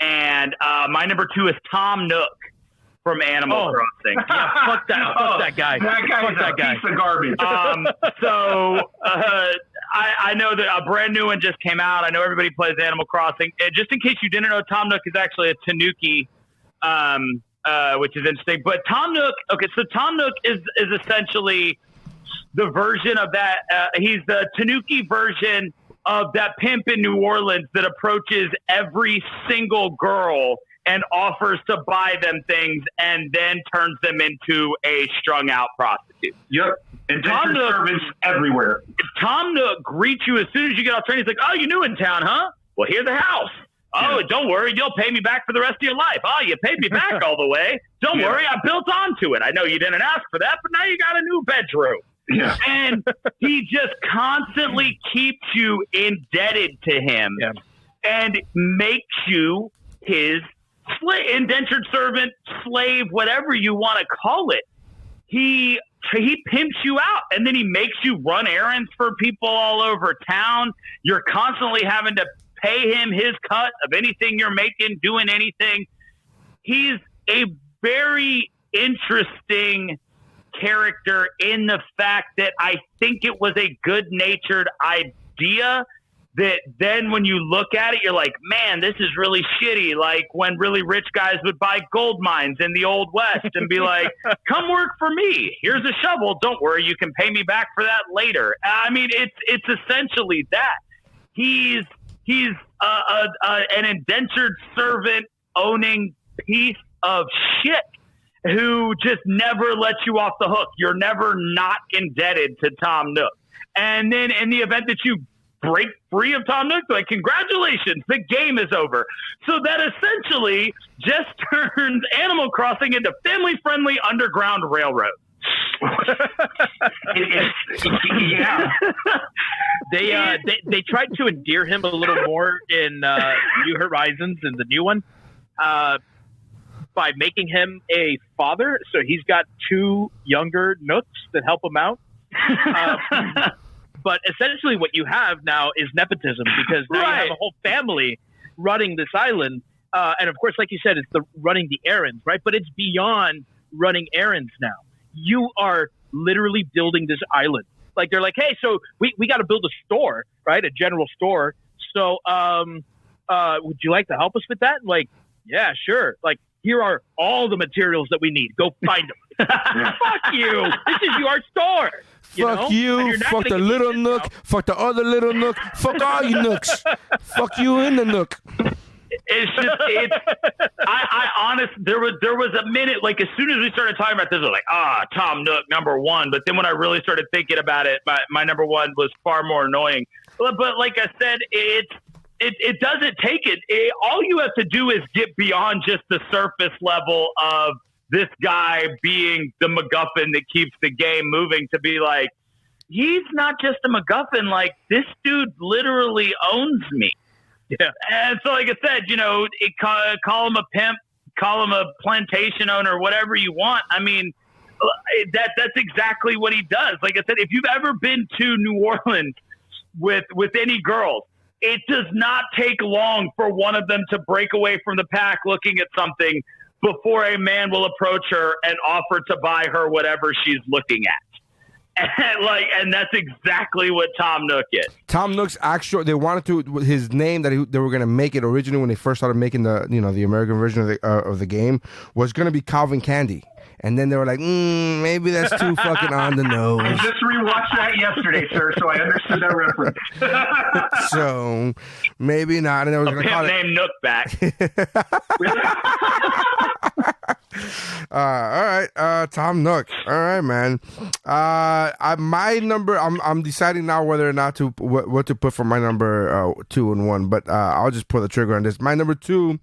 And my number 2 is Tom Nook from Animal Crossing. Yeah, fuck that guy. That guy is a piece of garbage. I know that a brand new one just came out. I know everybody plays Animal Crossing. And just in case you didn't know, Tom Nook is actually a Tanuki, which is interesting. But Tom Nook, so Tom Nook is essentially the version of that. He's the Tanuki version of that pimp in New Orleans that approaches every single girl and offers to buy them things and then turns them into a strung out prostitute. Yep. And Tom Nook servants everywhere. Tom Nook greets you as soon as you get off train. He's like, "Oh, you're new in town, huh? Well, here's the house. Oh, don't worry. You'll pay me back for the rest of your life. Oh, you paid me back all the way. Don't worry. I built onto it. I know you didn't ask for that, but now you got a new bedroom." Yeah. And he just constantly keeps you indebted to him and makes you his indentured servant, slave, whatever you want to call it. He pimps you out, and then he makes you run errands for people all over town. You're constantly having to pay him his cut of anything you're making, doing anything. He's a very interesting character in the fact that I think it was a good-natured idea that then when you look at it, you're like, man, this is really shitty. Like when really rich guys would buy gold mines in the Old West and be like, come work for me. Here's a shovel. Don't worry. You can pay me back for that later. I mean, it's essentially that. He's an indentured servant owning piece of shit who just never lets you off the hook. You're never not indebted to Tom Nook. And then in the event that you break free of Tom Nook, like, congratulations, the game is over. So that essentially just turns Animal Crossing into family-friendly underground railroad. Yeah. They tried to endear him a little more in New Horizons and the new one by making him a father. So he's got 2 younger Nooks that help him out. But essentially what you have now is nepotism, because now you have a whole family running this island. And of course, like you said, it's running the errands, right? But it's beyond running errands now. You are literally building this island. Like they're like, hey, so we got to build a store, right? A general store. So would you like to help us with that? Like, yeah, sure. Like, here are all the materials that we need. Go find them. Fuck you. This is your store. Fuck you. Fuck the little Nook. Fuck the other little Nook. Fuck all you Nooks. Fuck you in the Nook. It's just, I honest, there was a minute, like as soon as we started talking about this, I was like, Tom Nook, number 1. But then when I really started thinking about it, my number 1 was far more annoying. But like I said, it doesn't take it. All you have to do is get beyond just the surface level of this guy being the MacGuffin that keeps the game moving, to be like, he's not just a MacGuffin. Like, this dude literally owns me. Yeah. And so, like I said, call him a pimp, call him a plantation owner, whatever you want. I mean, that's exactly what he does. Like I said, if you've ever been to New Orleans with any girls, it does not take long for one of them to break away from the pack looking at something before a man will approach her and offer to buy her whatever she's looking at. And that's exactly what Tom Nook is. Tom Nook's actual, they wanted to, his name that they were going to make it originally when they first started making the American version of the game was going to be Calvin Candy. And then they were like, maybe that's too fucking on the nose. I just rewatched that yesterday, sir, so I understood that reference. So maybe not. And I was going to call it name Nook back. All right, Tom Nook. All right, man. My number, I'm deciding now whether or not to what to put for my number 2 and 1, but I'll just pull the trigger on this. My number 2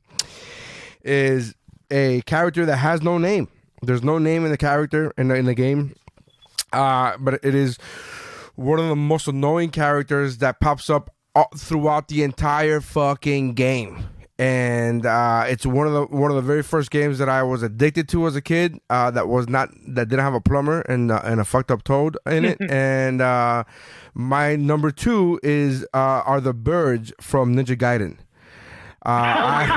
is a character that has no name. There's no name in the character in the game, but it is one of the most annoying characters that pops up throughout the entire fucking game. and it's one of the very first games that I was addicted to as a kid. That didn't have a plumber and a fucked up toad in it. And my number 2 are the birds from Ninja Gaiden. Wow!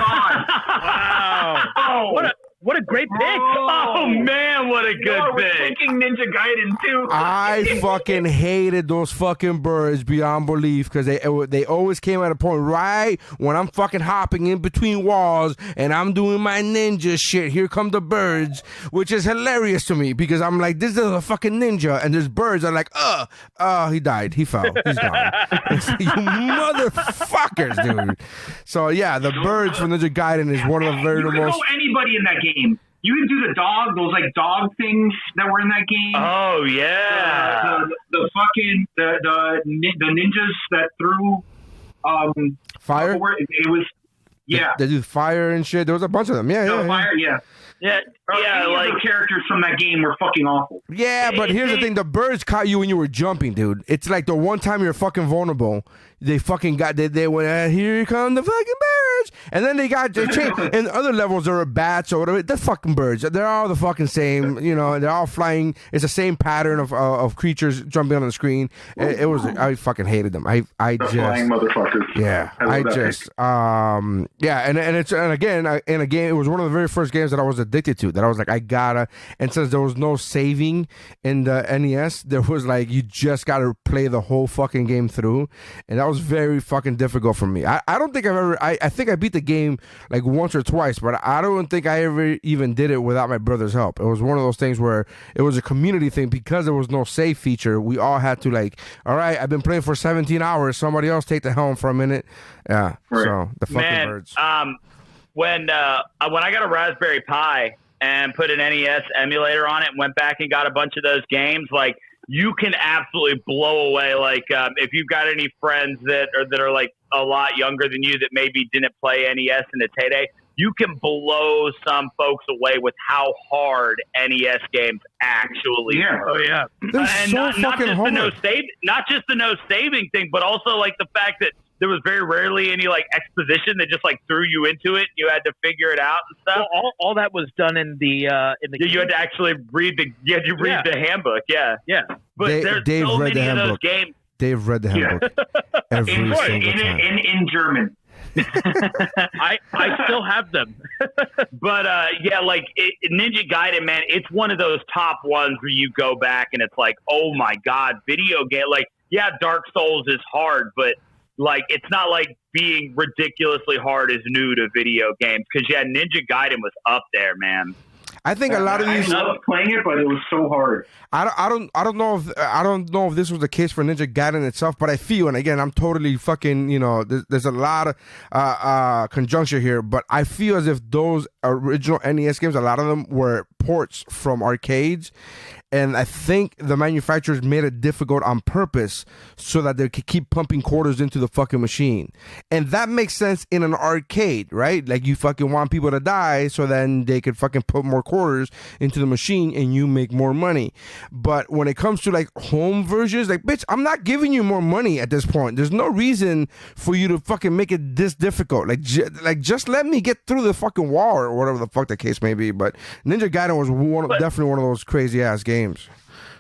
What a great pick! Oh man, what a good We're pick! thinking Ninja Gaiden too. I fucking hated those fucking birds beyond belief because they always came at a point right when I'm fucking hopping in between walls and I'm doing my ninja shit. Here come the birds, which is hilarious to me because I'm like, this is a fucking ninja, and there's birds are like, he died, he fell, he's gone. You motherfuckers, dude. So yeah, the birds from Ninja Gaiden is one of the very You can most. go anybody in that game. You can do the dog, those like dog things that were in that game. Oh yeah, the fucking the ninjas that threw Fire. It was They do fire and shit. There was a bunch of them. Yeah. fire. Yeah. yeah. Any Like of the characters from that game were fucking awful. Yeah, but here's the thing: the birds caught you when you were jumping, dude. It's like the one time you're fucking vulnerable. They fucking got they went, here come the fucking birds, and then they changed. And other levels there are bats or whatever. The fucking birds, they're all the fucking same. You know, they're all flying. It's the same pattern of creatures jumping on the screen. It was I fucking hated them. I just Flying motherfuckers. Yeah, I just yeah, and again in a game, it was one of the very first games that I was addicted to. That I was like, I gotta. And since there was no saving in the NES, there was like you just gotta play the whole fucking game through, and that was very fucking difficult for me. I don't think I've ever. I think I beat the game like once or twice, but I don't think I ever even did it without my brother's help. It was one of those things where it was a community thing because there was no save feature. We all had to like, all right, I've been playing for 17 hours. Somebody else take the helm for a minute. Yeah. Right. So the fucking birds. When I got a Raspberry Pi and put an NES emulator on it and went back and got a bunch of those games, like you can absolutely blow away. Like if you've got any friends that are like a lot younger than you that maybe didn't play NES in its heyday, you can blow some folks away with how hard NES games actually are. Oh yeah, They're and so not fucking just hard. not just the no saving thing, but also like the fact that there was very rarely any like exposition that just like threw you into it. You had to figure it out and stuff. Well, all that was done in the you had to actually read the the handbook. Yeah. But there's Dave so read many the of those handbook. games. Dave read the handbook every single time. In German. I still have them. But like Ninja Gaiden, man, it's one of those top ones where you go back and it's like, oh my God, video game. Like, yeah, Dark Souls is hard, but like it's not like being ridiculously hard is new to video games. Because yeah, Ninja Gaiden was up there, man. I think a lot of these. I loved playing it, but it was so hard. I don't know if this was the case for Ninja Gaiden itself, but I feel, and again, I'm totally fucking, there's a lot of conjuncture here, but I feel as if those original NES games, a lot of them were ports from arcades. And I think the manufacturers made it difficult on purpose so that they could keep pumping quarters into the fucking machine. And that makes sense in an arcade, right? Like you fucking want people to die so then they could fucking put more quarters into the machine and you make more money. But when it comes to like home versions, like, bitch, I'm not giving you more money at this point. There's no reason for you to fucking make it this difficult. Like just let me get through the fucking wall or whatever the fuck the case may be. But Ninja Gaiden was definitely one of those crazy ass games.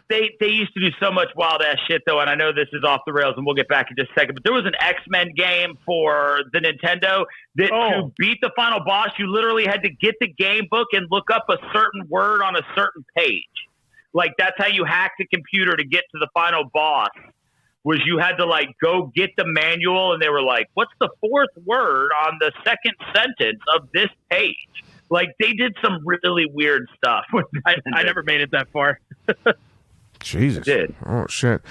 They used to do so much wild ass shit though, and I know this is off the rails, and we'll get back in just a second. But there was an X-Men game for the Nintendo that to beat the final boss, you literally had to get the game book and look up a certain word on a certain page. Like that's how you hacked the computer to get to the final boss. Was you had to like go get the manual, and they were like, "What's the fourth word on the second sentence of this page?" Like they did some really weird stuff. I never made it that far. Jesus. Did. Oh, shit.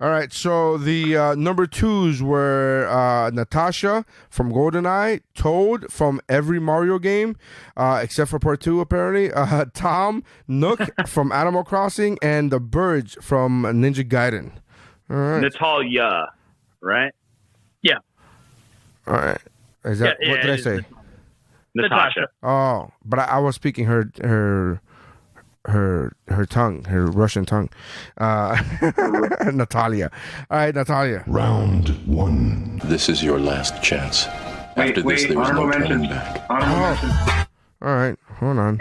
All right. So the number 2s were Natasha from GoldenEye, Toad from every Mario game, except for Part 2, apparently, Tom Nook from Animal Crossing, and the birds from Ninja Gaiden. All right. Natalia, right? Yeah. All right. Is that what did I say? Natasha. Oh, but I was speaking her tongue, her Russian tongue. Natalia. All right, Natalia. Round 1. This is your last chance. After this, there is no turning back. All right, hold on.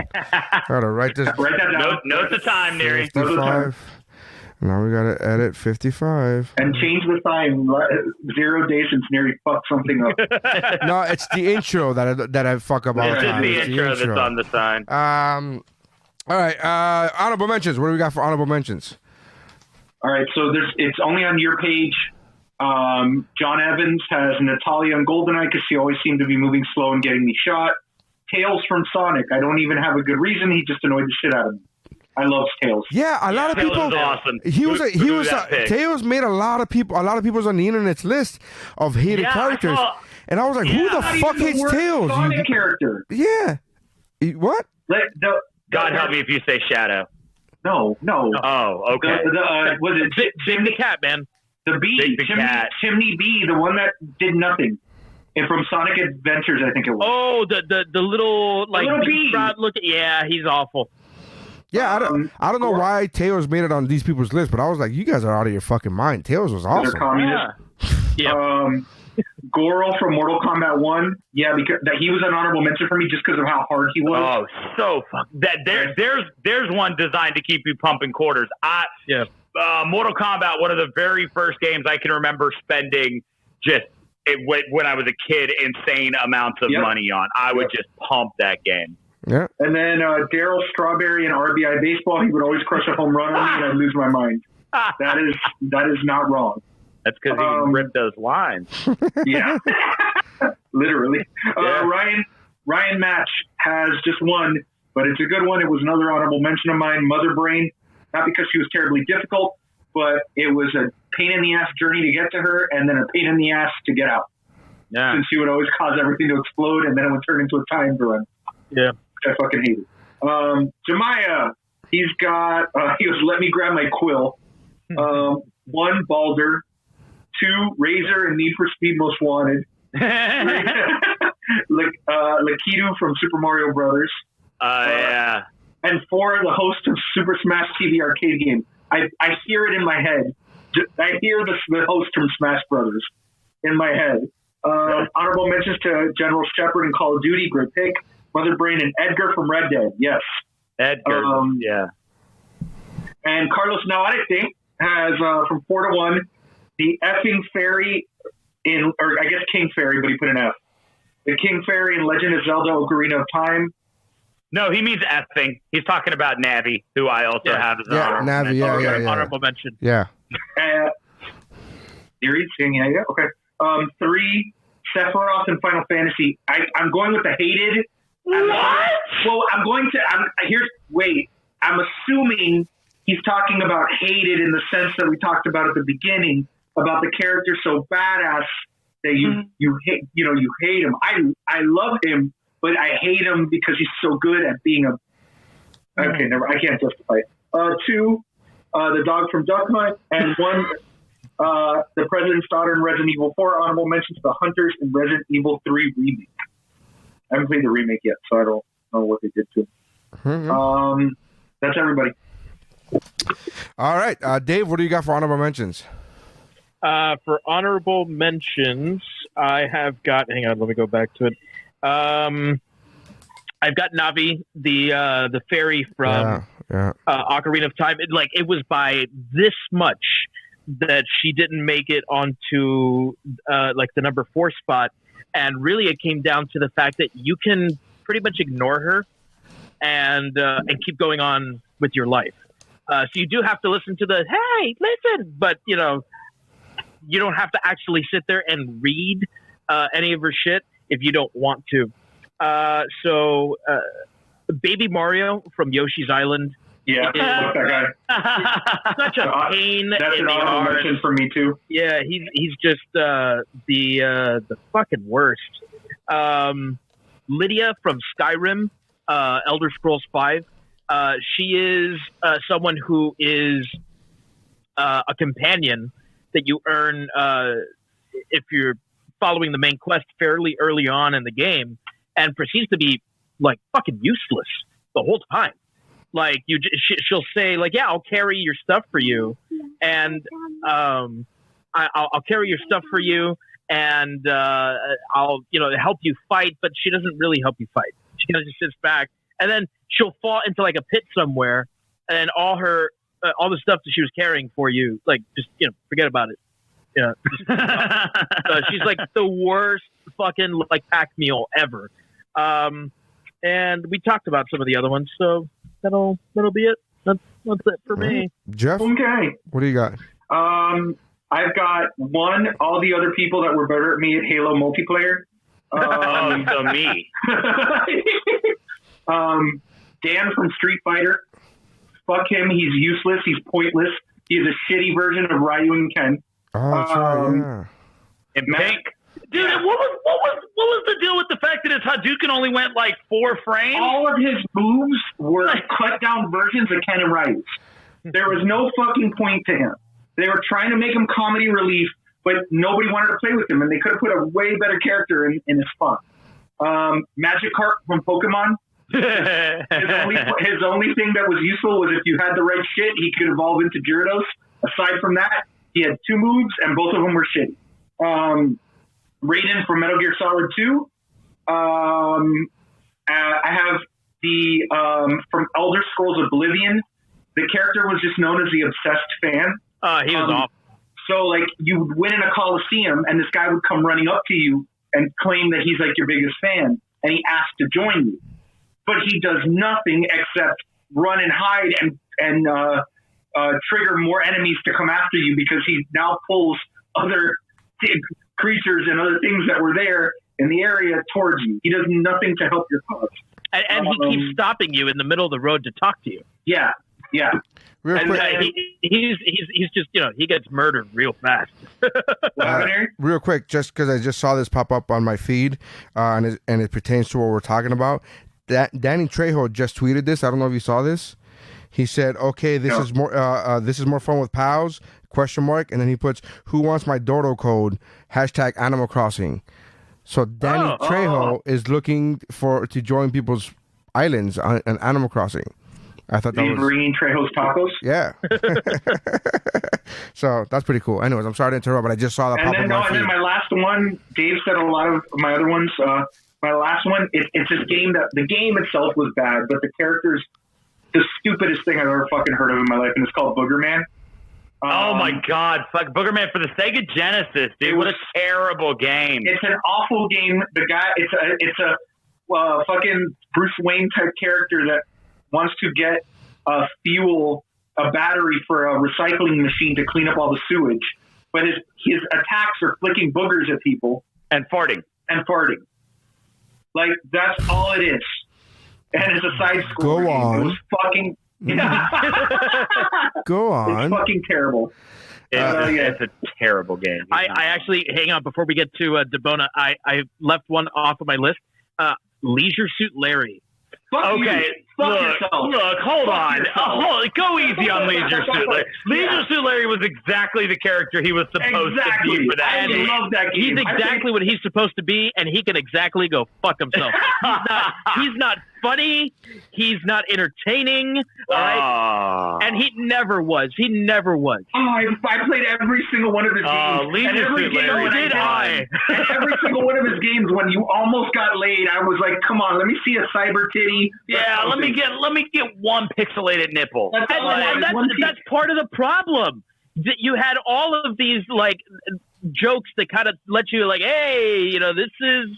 Gotta write this. Write that down. Note the time, Neri. 55. Now we gotta edit 55. And change the time. 0 days since Neri fucked something up. No, it's the intro that I fuck up all the It's time. just the intro that's on the sign. All right. Honorable mentions. What do we got for honorable mentions? All right, so it's only on your page. John Evans has Natalia and Goldeneye because she always seemed to be moving slow and getting me shot. Tails from Sonic. I don't even have a good reason. He just annoyed the shit out of me. I love Tails. Yeah, a lot of people. Tails is awesome. He was. Tails made a lot of people's on the internet's list of hated characters, and I was like, who the fuck hates Tails? Sonic character. Yeah. What? God help me if you say Shadow. No. Oh, okay. Was it Big the cat, man? The bee, Chimney Bee, the one that did nothing. And from Sonic Adventures, I think it was. Oh, the little like little bee. Look, yeah, he's awful. Yeah, I don't know why Tails made it on these people's list, but I was like, you guys are out of your fucking mind. Tails was awesome. They're communists. Yeah. Goro from Mortal Kombat 1. Yeah, because he was an honorable mention for me just because of how hard he was. Oh, so fuck. There's one designed to keep you pumping quarters. Mortal Kombat, one of the very first games I can remember spending when I was a kid, insane amounts of money on. I would just pump that game. Yeah. And then Daryl Strawberry in RBI Baseball, he would always crush a home run on me and I'd lose my mind. That is not wrong. That's because he ripped those lines. Yeah. Literally. Ryan Match has just one, but it's a good one. It was another honorable mention of mine, Mother Brain. Not because she was terribly difficult, but it was a pain in the ass journey to get to her and then a pain in the ass to get out. Yeah. Since she would always cause everything to explode and then it would turn into a time run. Yeah. Which I fucking hated. Jemiah, he goes, let me grab my quill. 1, Baldur. 2, Razor and Need for Speed Most Wanted. Lakitu from Super Mario Brothers. Yeah. And 4, the host of Super Smash TV arcade game. I hear it in my head. I hear the host from Smash Brothers in my head. Honorable mentions to General Shepard in Call of Duty, great pick. Mother Brain and Edgar from Red Dead, yes. Edgar, yeah. And Carlos Navarrete has from 4 to 1 the effing fairy or I guess King Fairy, but he put an F. The King Fairy in Legend of Zelda: Ocarina of Time. No, he means effing. He's talking about Navi, who I also have as an honorable mention. Yeah. Series, yeah. Okay. 3, Sephiroth in Final Fantasy. I'm going with the hated. What? I'm assuming he's talking about hated in the sense that we talked about at the beginning about the character so badass that you hate him. I love him, but I hate him because he's so good at being I can't justify it. 2, the dog from Duck Hunt, and 1, the President's Daughter in Resident Evil 4. Honorable mentions the Hunters in Resident Evil 3 remake. I haven't played the remake yet, so I don't know what they did to it. That's everybody. All right, Dave, what do you got for honorable mentions? For honorable mentions, I have got. Hang on, let me go back to it. I've got Navi, the fairy from Ocarina of Time. It was by this much that she didn't make it onto the number 4 spot, and really it came down to the fact that you can pretty much ignore her and keep going on with your life. So you do have to listen to the hey, listen, but you don't have to actually sit there and read any of her shit if you don't want to. So Baby Mario from Yoshi's Island. Yeah, fuck that guy. Such a pain. That's an honorable mention for me too. Yeah, he's just the fucking worst. Lydia from Skyrim, Elder Scrolls V. She is someone who is a companion that you earn if you're following the main quest fairly early on in the game, and proceeds to be like fucking useless the whole time. Like she'll say like, yeah, I'll carry your stuff for you, and I'll carry your stuff for you, and I'll help you fight, but she doesn't really help you fight. She kind of just sits back, and then she'll fall into like a pit somewhere, and all the stuff that she was carrying for you, like just forget about it. Yeah, she's like the worst fucking like pack mule ever. And we talked about some of the other ones, so that'll be it. That's it for me. Jeff, okay. What do you got? I've got all the other people that were better at me at Halo multiplayer. So me. Dan from Street Fighter. Fuck him. He's useless. He's pointless. He's a shitty version of Ryu and Ken. Oh, that's right, yeah. In pink. Dude, what was the deal with the fact that his Hadouken only went like 4 frames? All of his moves were cut down versions of Ken and Ryu's. There was no fucking point to him. They were trying to make him comedy relief, but nobody wanted to play with him, and they could have put a way better character in his spot. Magikarp from Pokemon. His only thing that was useful was if you had the right shit, he could evolve into Gyarados. Aside from that, he had 2 moves, and both of them were shitty. Raiden from Metal Gear Solid 2. I have the from Elder Scrolls Oblivion. The character was just known as the obsessed fan. He was awful. So, like, you would win in a Coliseum, and this guy would come running up to you and claim that he's, like, your biggest fan, and he asked to join you. But he does nothing except run and hide and trigger more enemies to come after you because he now pulls other creatures and other things that were there in the area towards you. He does nothing to help your cause. And he keeps stopping you in the middle of the road to talk to you. Yeah. Real quick, he's just he gets murdered real fast. Real quick, just because I just saw this pop up on my feed, and it pertains to what we're talking about. That Danny Trejo just tweeted this. I don't know if you saw this. He said, "Okay, this is more fun with pals?" ? And then he puts, "Who wants my Dodo code? # Animal Crossing." So Danny Trejo is looking to join people's islands on Animal Crossing. I thought that was bringing Trejo's tacos. Yeah. So that's pretty cool. Anyways, I'm sorry to interrupt, but I just saw that pop up. And then my last one. Dave said a lot of my other ones. My last one. It's this game that the game itself was bad, but the characters, the stupidest thing I've ever fucking heard of in my life, and it's called Boogerman. Oh my God! Fuck Boogerman for the Sega Genesis, dude! What a terrible game! It's an awful game. The guy, it's a fucking Bruce Wayne type character that wants to get a battery for a recycling machine to clean up all the sewage, but his attacks are flicking boogers at people and farting. Like that's all it is, and it's a side scroll. Go on. It was fucking. Go on. It's fucking terrible. It's a terrible game. I actually, hang on, before we get to Debona, I left one off of my list. Leisure Suit Larry. Okay, look, hold on. Go easy on Leisure Suit Larry. Leisure Suit Larry was exactly the character he was supposed to be for that. I love that game. He's exactly what he's supposed to be, and he can exactly go fuck himself. He's not funny. He's not entertaining. All right? And he never was. Oh, I played every single one of his games. Leisure Suit Larry. So did I. And every single one of his games, when you almost got laid, I was like, come on, let me see a cyber titty. Yeah, let me get one pixelated nipple. That's part of the problem. You had all of these like jokes that kind of let you like, hey, this is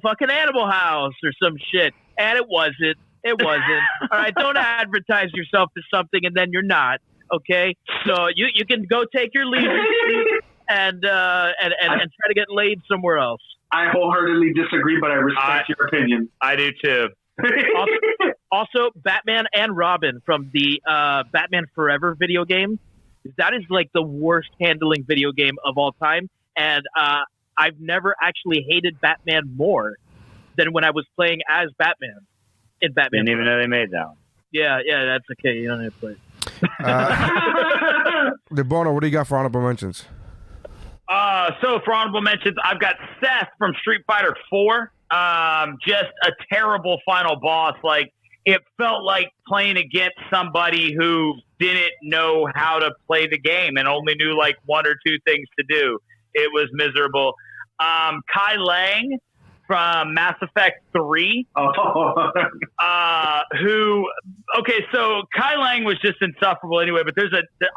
fucking Animal House or some shit, and it wasn't. All right, don't advertise yourself to something and then you're not. Okay, so you can go take your leave and try to get laid somewhere else. I wholeheartedly disagree, but I respect your opinion. I do too. Also, Batman and Robin from the Batman Forever video game. That is like the worst handling video game of all time. And I've never actually hated Batman more than when I was playing as Batman in Batman. Didn't even know they made that one. Yeah, that's okay. You don't have to play. Debono, what do you got for honorable mentions? So for honorable mentions, I've got Seth from Street Fighter 4. Just a terrible final boss. Like, it felt like playing against somebody who didn't know how to play the game and only knew like 1 or 2 things to do. It was miserable. Kai Lang from Mass Effect 3, so Kai Lang was just insufferable anyway, but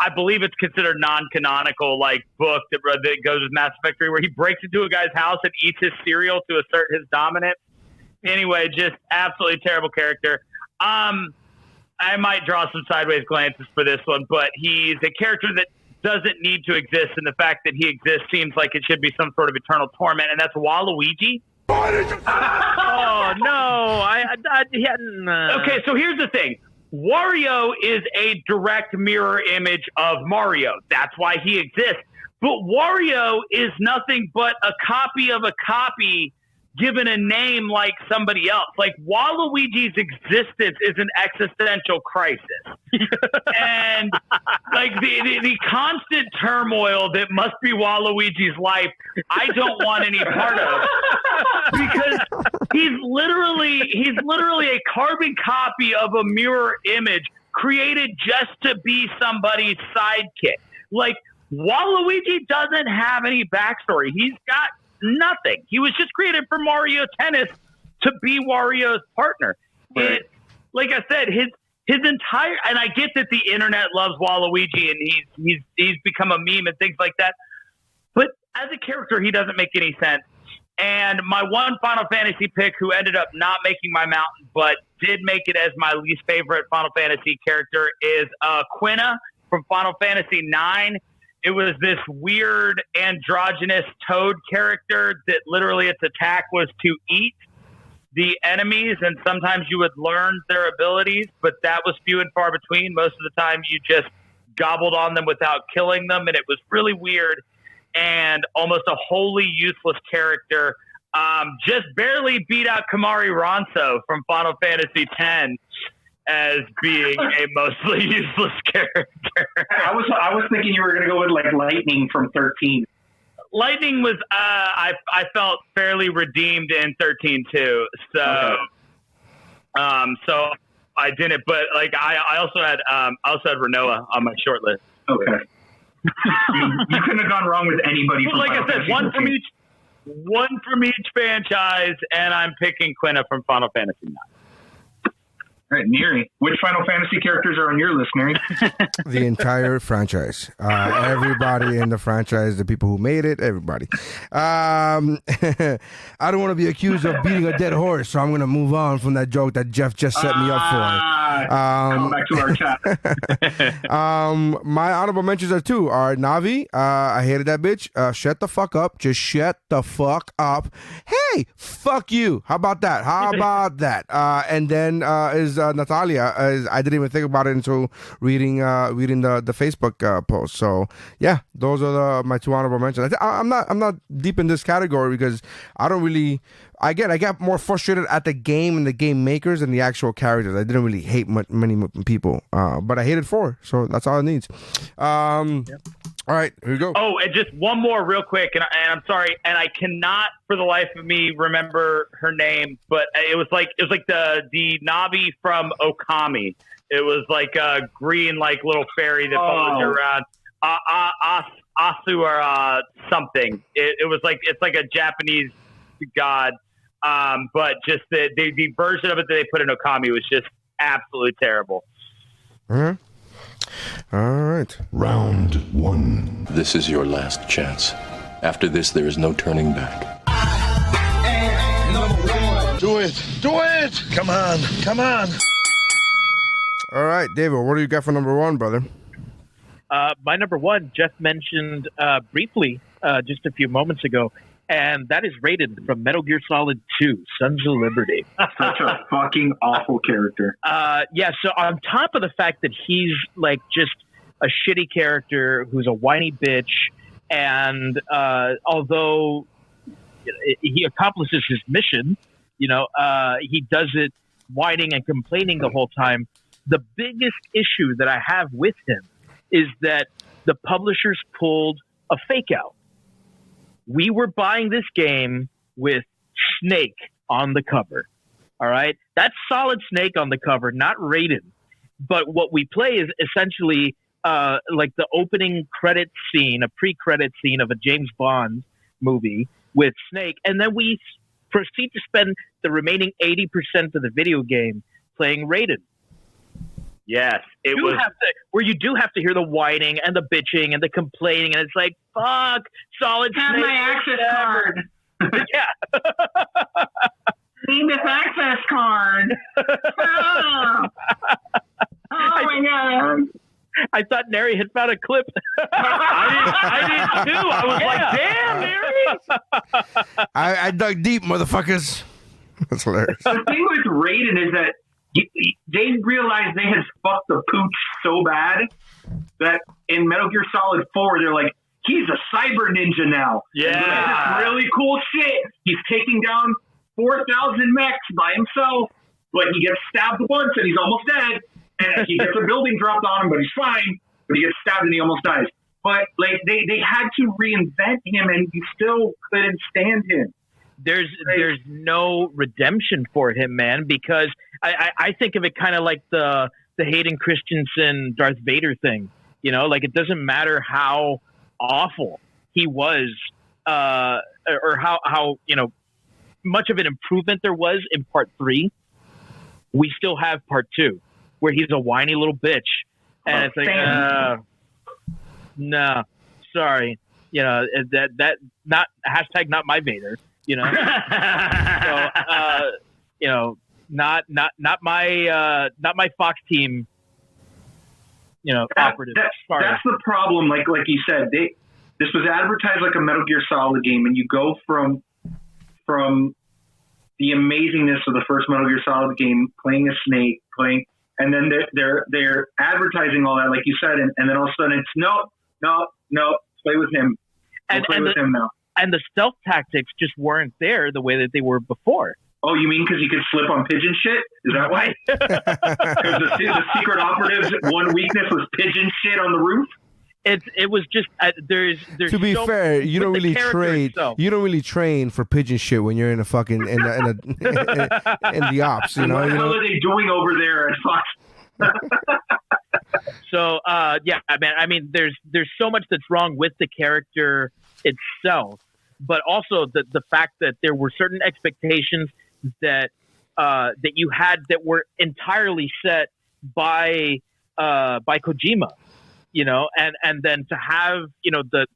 I believe it's considered non-canonical, book that goes with Mass Effect 3, where he breaks into a guy's house and eats his cereal to assert his dominance. Anyway, just absolutely terrible character. I might draw some sideways glances for this one, but he's a character that doesn't need to exist, and the fact that he exists seems like it should be some sort of eternal torment, and that's Waluigi. Oh, no. I hadn't... Okay, so here's the thing. Wario is a direct mirror image of Mario. That's why he exists. But Wario is nothing but a copy of a copy given a name like somebody else. Like, Waluigi's existence is an existential crisis. And, the constant turmoil that must be Waluigi's life, I don't want any part of. Because he's literally a carbon copy of a mirror image created just to be somebody's sidekick. Like, Waluigi doesn't have any backstory. He's got nothing. He was just created for Mario Tennis to be Wario's partner. Right. Like I said, his entire, and I get that the internet loves Waluigi and he's become a meme and things like that. But as a character, he doesn't make any sense. And my one Final Fantasy pick, who ended up not making my mountain, but did make it as my least favorite Final Fantasy character, is Quina from Final Fantasy IX. It was this weird androgynous toad character that literally its attack was to eat the enemies, and sometimes you would learn their abilities, but that was few and far between. Most of the time you just gobbled on them without killing them, and it was really weird and almost a wholly useless character. Just barely beat out Kamari Ronso from Final Fantasy X as being a mostly useless character. I was thinking you were going to go with Lightning from 13. Lightning was I felt fairly redeemed in 13 too. So okay. So I didn't, but I also had Renoa on my short list. Okay. You couldn't have gone wrong with anybody. Like I said, one from each franchise, and I'm picking Quina from Final Fantasy IX. All right, Neri, which Final Fantasy characters are on your list, Neri? The entire franchise. Everybody in the franchise, the people who made it, everybody. I don't want to be accused of beating a dead horse, so I'm going to move on from that joke that Jeff just set me up for. Come back to our chat. My honorable mentions are Navi. I hated that bitch. Shut the fuck up. Just shut the fuck up. Hey, fuck you. How about that? And then is Natalia. I didn't even think about it until reading the Facebook post. So yeah, those are my two honorable mentions. I'm not deep in this category because I don't really. I got more frustrated at the game and the game makers than the actual characters. I didn't really hate many people, but I hated 4, so that's all it needs. Yep. All right, here we go. Oh, and just one more real quick, and I'm sorry, and I cannot for the life of me remember her name, but it was like the Navi from Okami. It was like a green little fairy that follows her around. Asu or something. It was it's like a Japanese god. But just the version of it that they put in Okami was just absolutely terrible. All right. Round 1. This is your last chance. After this, there is no turning back. Do it! Do it! Come on! All right, David, what do you got for number 1, brother? My number 1, Jeff mentioned briefly just a few moments ago, and that is Raiden from Metal Gear Solid 2, Sons of Liberty. Such a fucking awful character. Yeah, so on top of the fact that he's just a shitty character who's a whiny bitch, and although he accomplishes his mission, he does it whining and complaining the whole time. The biggest issue that I have with him is that the publishers pulled a fake out. We were buying this game with Snake on the cover. All right? That's Solid Snake on the cover, not Raiden. But what we play is essentially the opening credit scene, a pre-credit scene of a James Bond movie with Snake, and then we proceed to spend the remaining 80% of the video game playing Raiden. Yes, it was where you do have to hear the whining and the bitching and the complaining, and it's like, fuck, Solid Have Snake. my access card. Yeah. Need this access card. Oh my god. I thought Neri had found a clip. I did too. I was like, damn, Neri. I dug deep, motherfuckers. That's hilarious. The thing with Raiden is that they realized they had fucked the pooch so bad that in Metal Gear Solid 4, they're like, he's a cyber ninja now. Yeah. And he does this really cool shit. He's taking down 4,000 mechs by himself, but he gets stabbed once and he's almost dead. And he gets a building dropped on him, but he's fine. But he gets stabbed and he almost dies. But like they had to reinvent him, and you still couldn't stand him. There's no redemption for him, man, because I think of it kind of like the Hayden Christensen Darth Vader thing. You know, like it doesn't matter how awful he was, or how much of an improvement there was in part 3. We still have part 2, where he's a whiny little bitch, and it's like, no, sorry, that not hashtag not my Vader. So, not my Fox team, operative. That's the problem. Like you said, this was advertised like a Metal Gear Solid game, and you go from the amazingness of the first Metal Gear Solid game, playing a Snake, and then they're advertising all that, like you said, and then all of a sudden it's no, play with him, with him now. And the stealth tactics just weren't there the way that they were before. Oh, you mean because you could slip on pigeon shit? Is that why? Because the secret operatives' one weakness was pigeon shit on the roof? It was just there's to be fair, you don't really train. Itself. You don't really train for pigeon shit when you're in a fucking in the ops. What the hell are they doing over there at Fox? So I mean, there's so much that's wrong with the character itself, but also the fact that there were certain expectations that you had that were entirely set by Kojima. And then to have, the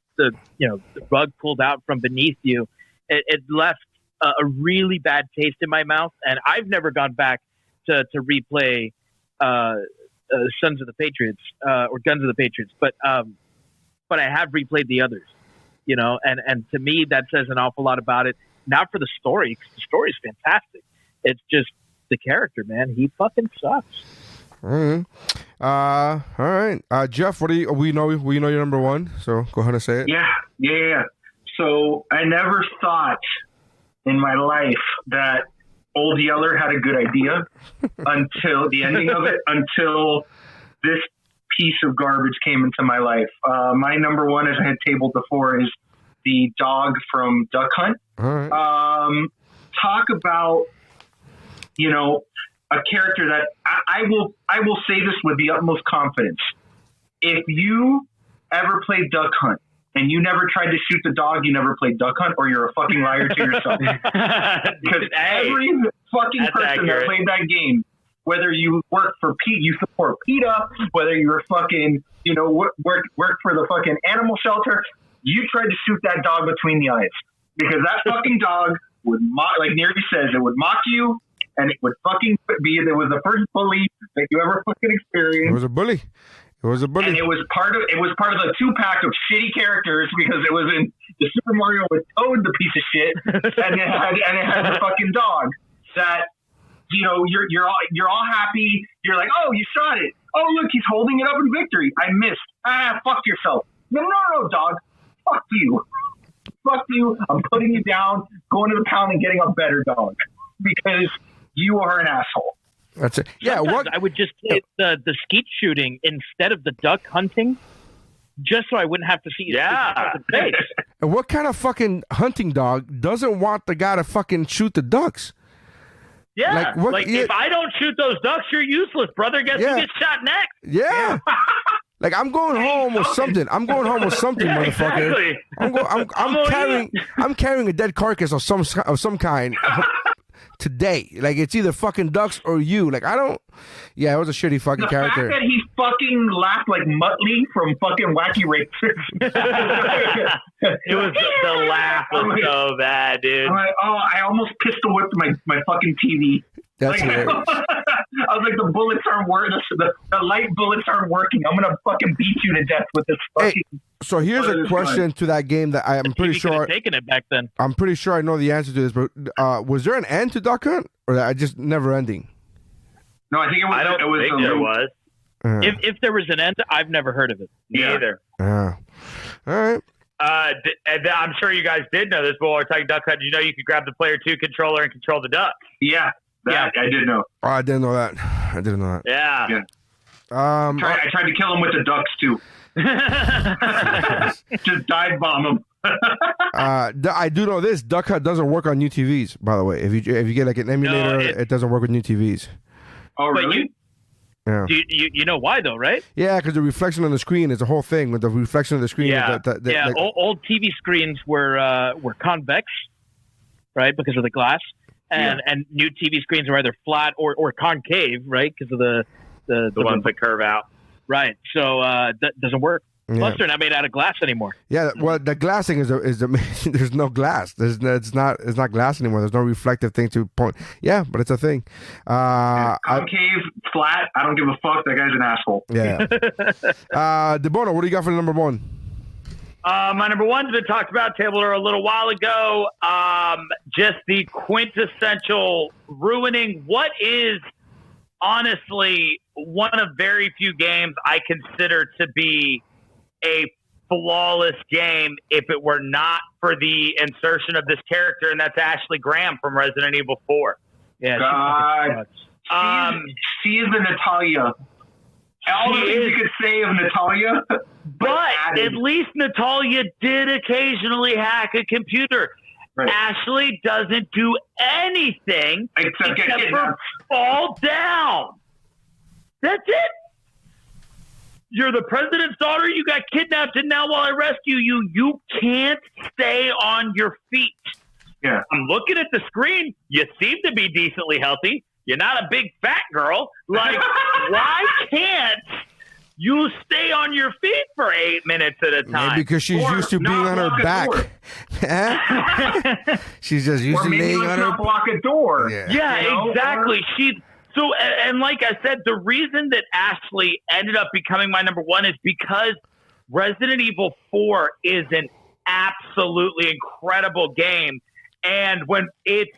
rug pulled out from beneath you, it left a really bad taste in my mouth. And I've never gone back to replay Sons of the Patriots or Guns of the Patriots, but I have replayed the others, and to me that says an awful lot about it. Not for the story, 'cause the story's fantastic. It's just the character, man. He fucking sucks. Mm-hmm. All right, Jeff. We know you're number one, so go ahead and say it. Yeah. So I never thought in my life that Old Yeller had a good idea until the ending of it, until this piece of garbage came into my life. My number one, as I had tabled before, is the dog from Duck Hunt. All right. Talk about, a character that I will say this with the utmost confidence. If you ever played Duck Hunt and you never tried to shoot the dog, you never played Duck Hunt, or you're a fucking liar to yourself. Because every fucking person that played that game, whether you work for you support PETA, whether you're fucking, work for the fucking animal shelter, you tried to shoot that dog between the eyes. Because that fucking dog would mock, like Neri says, it would mock you, and it would fucking it was the first bully that you ever fucking experienced. It was a bully. And it was part of the 2-pack of shitty characters, because it was in the Super Mario with Toad, the piece of shit, and it had the fucking dog that, you're all happy. You're like, oh, you shot it. Oh, look, he's holding it up in victory. I missed. Fuck yourself. No, dog. Fuck you. Fuck you. I'm putting you down, going to the pound and getting a better dog, because you are an asshole. That's it. Yeah. Sometimes I would just play the skeet shooting instead of the duck hunting, just so I wouldn't have to see you. Yeah. Face. And what kind of fucking hunting dog doesn't want the guy to fucking shoot the ducks? Yeah. If I don't shoot those ducks, you're useless, brother. Guess who gets shot next? Yeah. Like I'm going home with something. I'm going home with something, motherfucker. Exactly. I'm carrying a dead carcass of some kind today. Like it's either fucking ducks or you. Like I don't. Yeah, it was a shitty fucking character. The fact that he fucking laughed like Muttley from fucking Wacky Racers. It was the laugh was so bad, dude. I'm like, oh, I almost pistol whipped my fucking TV. That's like, hilarious. I was like, the bullets aren't working. The light bullets aren't working. I'm gonna fucking beat you to death with this fucking. Hey, so here's a question to that game that I'm pretty sure. Taken it back then. I'm pretty sure I know the answer to this, but was there an end to Duck Hunt, or that just never ending? No, I think it was. I don't think there was. If there was an end, I've never heard of it. Me either. All right. I'm sure you guys did know this, but while we're talking Duck Hunt, you know you could grab the Player 2 controller and control the duck. Yeah, I did know. Oh, I didn't know that. Yeah. I tried to kill him with the ducks too. Just dive bomb him. I do know this. Duck Hunt doesn't work on new TVs, by the way. If you get like an emulator, it doesn't work with new TVs. Oh, really? Yeah. You know why though, right? Yeah, because the reflection on the screen is a whole thing. With the reflection of the screen, Old TV screens were convex, right, because of the glass, and new TV screens are either flat or concave, right, because of the ones that curve out. Right. So that doesn't work. Plus, they're not made out of glass anymore. Yeah, well, the glassing is there's no glass. It's not glass anymore. There's no reflective thing to point. Yeah, but it's a thing. Concave, flat. I don't give a fuck. That guy's an asshole. Yeah. DeBono, what do you got for number one? My number one's been talked about, Tabler, a little while ago. Just the quintessential ruining what is honestly one of very few games I consider to be a flawless game if it were not for the insertion of this character, and that's Ashley Graham from Resident Evil 4. Yeah, God. She is the Natalia. All the things you could say of Natalia. But at least Natalia did occasionally hack a computer. Right. Ashley doesn't do anything except for fall down. That's it. You're the president's daughter. You got kidnapped, and now while I rescue you, you can't stay on your feet. Yeah. I'm looking at the screen. You seem to be decently healthy. You're not a big fat girl. Like, why can't you stay on your feet for 8 minutes at a time? Maybe because she's used to being on her back. She's just used to laying on her. Block a door. Yeah, exactly. So, and like I said, the reason that Ashley ended up becoming my number one is because Resident Evil 4 is an absolutely incredible game. And when it's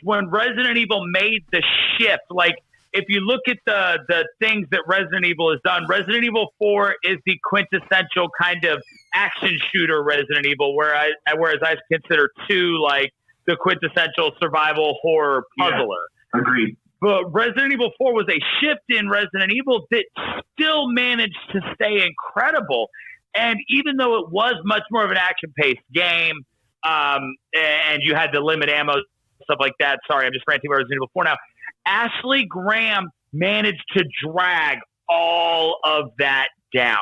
when Resident Evil made the shift, like if you look at the things that Resident Evil has done, Resident Evil 4 is the quintessential kind of action shooter Resident Evil, whereas I consider 2 like the quintessential survival horror puzzler. Yeah, agreed. But Resident Evil 4 was a shift in Resident Evil that still managed to stay incredible. And even though it was much more of an action-paced game, and you had to limit ammo, stuff like that. Sorry, I'm just ranting about Resident Evil 4 now. Ashley Graham managed to drag all of that down.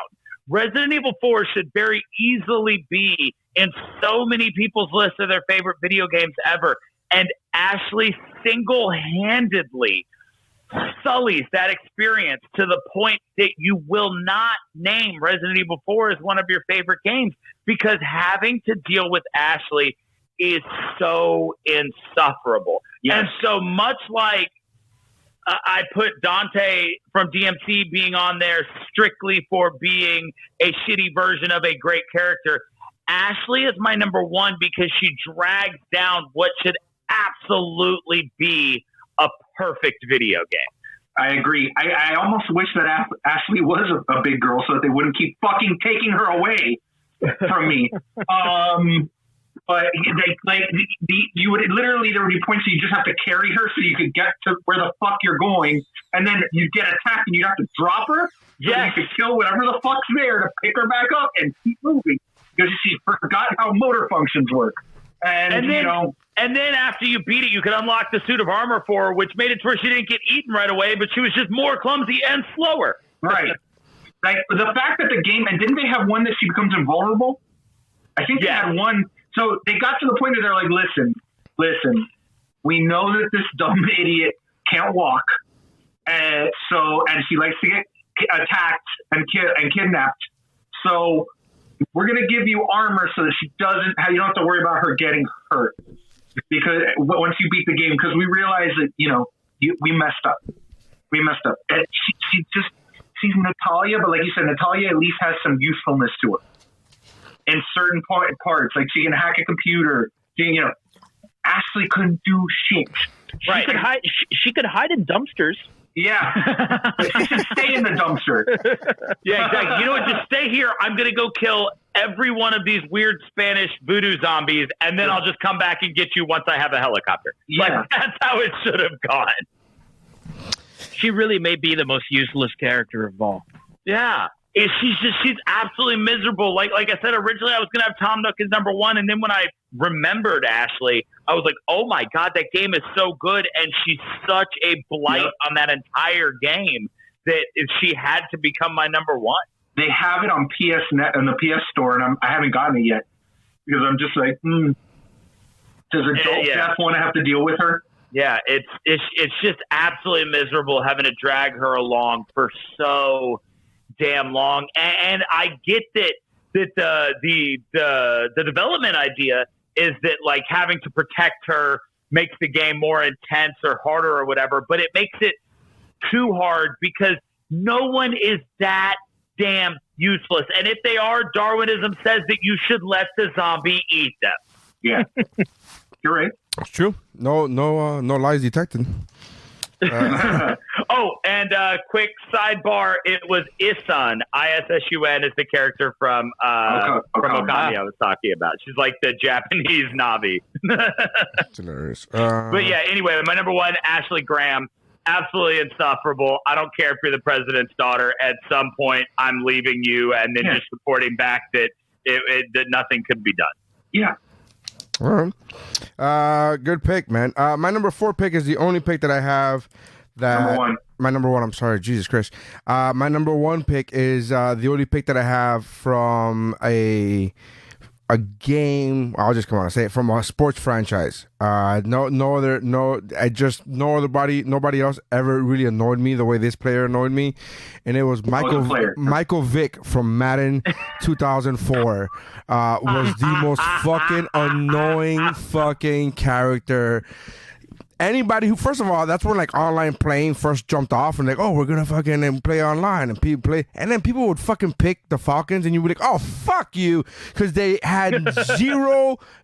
Resident Evil 4 should very easily be in so many people's lists of their favorite video games ever. And Ashley single-handedly sullies that experience to the point that you will not name Resident Evil 4 as one of your favorite games because having to deal with Ashley is so insufferable. Yes. And so much like I put Dante from DMC being on there strictly for being a shitty version of a great character, Ashley is my number one because she drags down what should absolutely be a perfect video game. I agree. I almost wish that Ashley was a big girl so that they wouldn't keep fucking taking her away from me. But you would literally, there would be points where you just have to carry her so you could get to where the fuck you're going, and then you'd get attacked and you'd have to drop her. So you could kill whatever the fuck's there to pick her back up and keep moving because she forgot how motor functions work. And then after you beat it, you could unlock the suit of armor for her, which made it to where she didn't get eaten right away, but she was just more clumsy and slower. Right. Like the fact that the game, and didn't they have one that she becomes invulnerable? I think they had one. So they got to the point that they're like, listen, we know that this dumb idiot can't walk. And she likes to get attacked and kidnapped. So we're going to give you armor so that you don't have to worry about her getting hurt. Because once you beat the game, because we realize that, we messed up. And she's Natalia, but like you said, Natalia at least has some usefulness to her in certain parts. Like she can hack a computer. Ashley couldn't do shit. She could hide in dumpsters. Yeah, but she should stay in the dumpster. Yeah, exactly. You know what? Just stay here. I'm gonna go kill every one of these weird Spanish voodoo zombies, and then I'll just come back and get you once I have a helicopter. Yeah. Like that's how it should have gone. She really may be the most useless character of all. Yeah. She's absolutely miserable. Like I said, originally I was going to have Tom Nook as number one. And then when I remembered Ashley, I was like, oh my God, that game is so good. And she's such a blight on that entire game that she had to become my number one. They have it on PSNet in the PS store, and I haven't gotten it yet because I'm just like, does adult Jeff want to have to deal with her? Yeah, it's just absolutely miserable having to drag her along for so damn long. And I get that the development idea is that like having to protect her makes the game more intense or harder or whatever, but it makes it too hard because no one is that damn useless. And if they are, Darwinism says that you should let the zombie eat them. Yeah, you're right. It's true. No lies detected. And quick sidebar: it was Isun. Issun is the character from Okami I was talking about. She's like the Japanese Navi. That's hilarious. But yeah, anyway, my number one, Ashley Graham, absolutely insufferable. I don't care if you're the president's daughter. At some point, I'm leaving you, and then just reporting back that that nothing could be done. Yeah. All right. Good pick, man. My number 4 pick is the only pick that I have that... Number 1. My number 1, I'm sorry, Jesus Christ. My number 1 pick is the only pick that I have from a game, I'll just come on and say it, from a sports franchise. Nobody else ever really annoyed me the way this player annoyed me, and it was Michael Vick from Madden 2004. Was the most fucking annoying fucking character. Anybody who, first of all, that's when like online playing first jumped off and like, oh, we're gonna fucking play online and people play, and then people would fucking pick the Falcons and you would be like, oh fuck you, because they had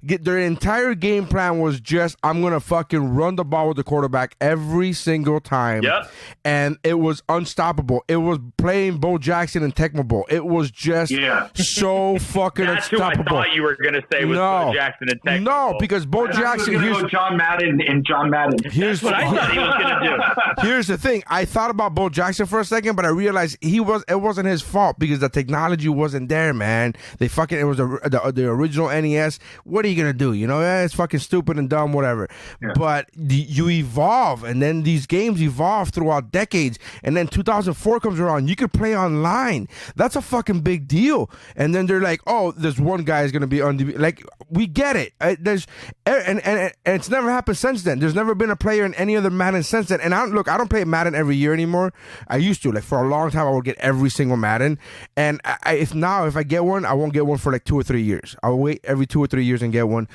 their entire game plan was just, I'm gonna fucking run the ball with the quarterback every single time. Yep. And it was unstoppable. It was playing Bo Jackson and Tecmo Bowl. It was just so fucking That's unstoppable. Who I thought you were gonna say was Bo Jackson and Tecmo Bowl. No, because Bo Jackson. He was gonna go John Madden and John Madden. That's what I thought he was going to do. Here's the thing. I thought about Bo Jackson for a second, but I realized it wasn't his fault because the technology wasn't there, man. It was the original NES. What are you going to do? It's fucking stupid and dumb, whatever. Yeah. But you evolve, and then these games evolve throughout decades, and then 2004 comes around. You could play online. That's a fucking big deal. And then they're like, oh, there's one guy is going to be on the... Like, we get it. And it's never happened since then. There's never been a player in any other Madden since then. And I don't play Madden every year anymore. I used to. Like, for a long time, I would get every single Madden. And if I get one, I won't get one for like 2 or 3 years. I'll wait every 2 or 3 years and get one.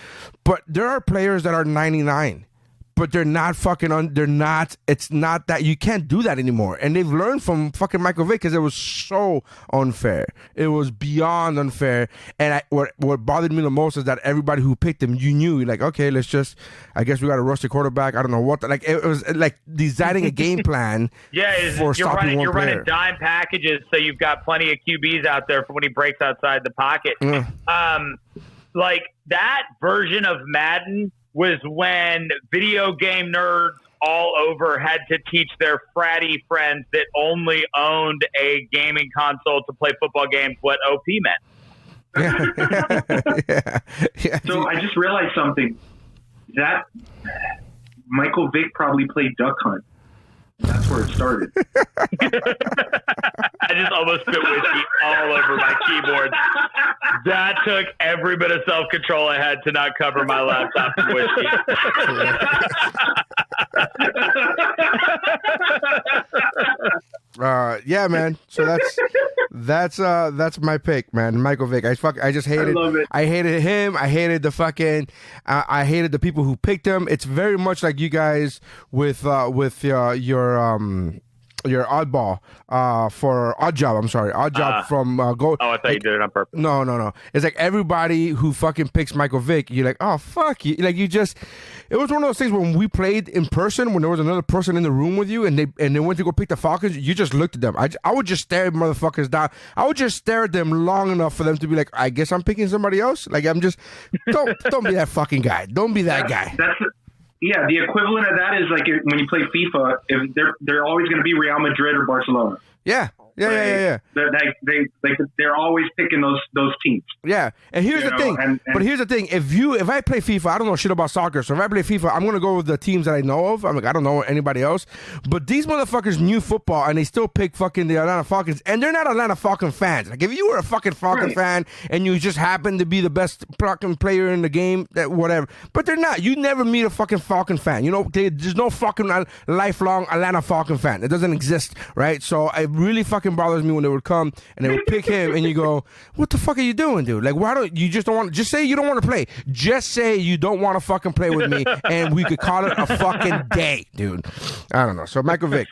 But there are players that are 99. But they're not it's not that, you can't do that anymore. And they've learned from fucking Michael Vick because it was so unfair. It was beyond unfair. And what bothered me the most is that everybody who picked him, you knew, like, okay, I guess we got to rush the quarterback. I don't know what, like, it was like designing a game plan for stopping one player. You're running dime packages, so you've got plenty of QBs out there for when he breaks outside the pocket. Like, that version of Madden was when video game nerds all over had to teach their fratty friends that only owned a gaming console to play football games what OP meant. Yeah. So I just realized something. That Michael Vick probably played Duck Hunt. That's where it started. I just almost spit whiskey all over my keyboard. That took every bit of self-control I had to not cover my laptop in whiskey. Yeah, man. So that's my pick, man. Michael Vick. I just hated. I hated him. I hated the fucking. I hated the people who picked him. It's very much like you guys with your oddball for odd job. I'm sorry, odd job from Go. Oh, I thought you did it on purpose. No. It's like everybody who fucking picks Michael Vick, you're like, oh fuck you. Like you just, it was one of those things when we played in person, when there was another person in the room with you, and they went to go pick the Falcons. You just looked at them. I would just stare at motherfuckers down. I would just stare at them long enough for them to be like, I guess I'm picking somebody else. Like I'm just don't be that fucking guy. Don't be that guy. Yeah, the equivalent of that is like when you play FIFA, if they're always going to be Real Madrid or Barcelona. Yeah. They're always picking those teams. Yeah, and here's the thing. But here's the thing: if I play FIFA, I don't know shit about soccer. So if I play FIFA, I'm gonna go with the teams that I know of. I'm like, I don't know anybody else. But these motherfuckers knew football, and they still pick fucking the Atlanta Falcons, and they're not Atlanta Falcon fans. Like if you were a fucking Falcon fan and you just happen to be the best fucking player in the game, that whatever. But they're not. You never meet a fucking Falcon fan. You know, there's no fucking lifelong Atlanta Falcon fan. It doesn't exist, right? So it really fucking bothers me when they would come and they would pick him, and you go, what the fuck are you doing, dude? Like, why don't you just say you don't want to play? Just say you don't want to fucking play with me, and we could call it a fucking day, dude. I don't know. So Michael Vick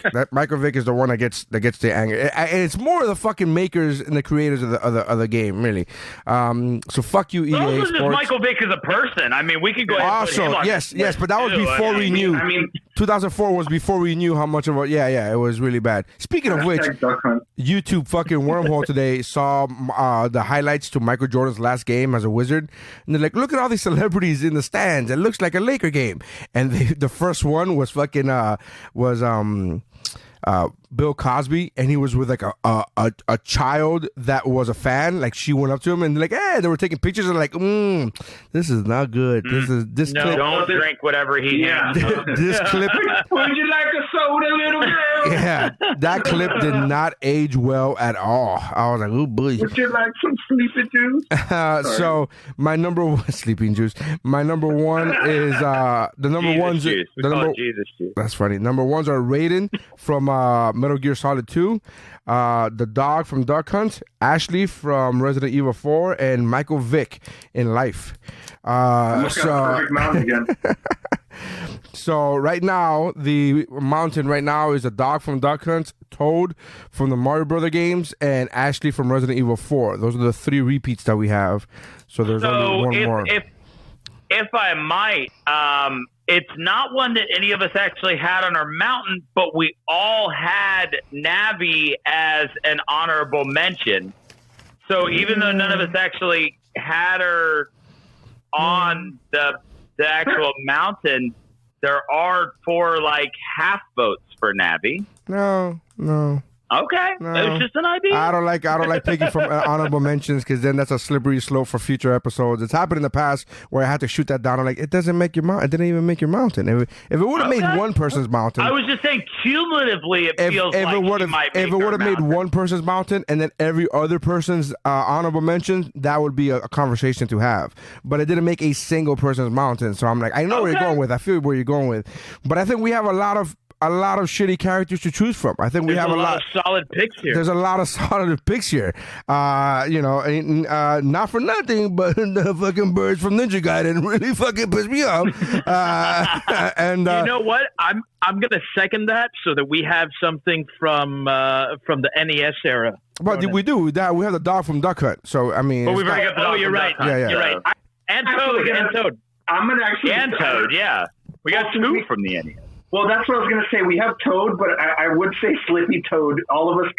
is the one that gets the anger, and it's more of the fucking makers and the creators of the game, really. So fuck you, EA Sports. Just Michael Vick as a person. I mean, we could go ahead and put him on yes, but that was before we knew. I mean, 2004 was before we knew how much of a it was really bad. Speaking of which, YouTube fucking wormhole today saw the highlights to Michael Jordan's last game as a Wizard, and they're like, look at all these celebrities in the stands. It looks like a Laker game. And the first one was fucking Bill Cosby, and he was with like a child that was a fan. Like she went up to him and like, hey, they were taking pictures and like, this is not good. This clip. Don't drink whatever he has. This clip. Would you like a soda, little girl? Yeah, that clip did not age well at all. I was like, oh boy. Would you like some sleeping juice? So my number one sleeping juice. My number one is the number Jesus ones. Juice. We call it Jesus juice. That's funny. Number ones are Raiden from Metal Gear Solid 2, the dog from Duck Hunt, Ashley from Resident Evil 4, and Michael Vick in Life. Perfect mountain again. So right now, the mountain right now is a dog from Duck Hunt, Toad from the Mario Brother games, and Ashley from Resident Evil 4. Those are the 3 repeats that we have. So there's only one more. If I might, it's not one that any of us actually had on our mountain, but we all had Navi as an honorable mention. So even though none of us actually had her on the actual mountain, there are 4 like half votes for Navi. No. Okay, no. It was just an idea. I don't like picking from honorable mentions, because then that's a slippery slope for future episodes. It's happened in the past where I had to shoot that down. I'm like, it doesn't make your mountain. It didn't even make your mountain. If it would have made one person's mountain, I was just saying cumulatively, it feels like if it would have made one person's mountain and then every other person's honorable mention, that would be a conversation to have. But it didn't make a single person's mountain. So I'm like, I know where you're going with. I feel where you're going with. But I think we have a lot of shitty characters to choose from. I think we have a lot of solid picks here. There's a lot of solid picks here. Not for nothing, but the fucking birds from Ninja Gaiden really fucking pissed me off. And you know what? I'm gonna second that so that we have something from the NES era. But we do. We have the dog from Duck Hunt. So I mean, but we've already got the dog. You're right. Yeah. You're right. And Toad. I'm gonna actually Toad. Yeah, we got 2 from the NES. Well, that's what I was going to say. We have Toad, but I would say Slippy Toad. All of us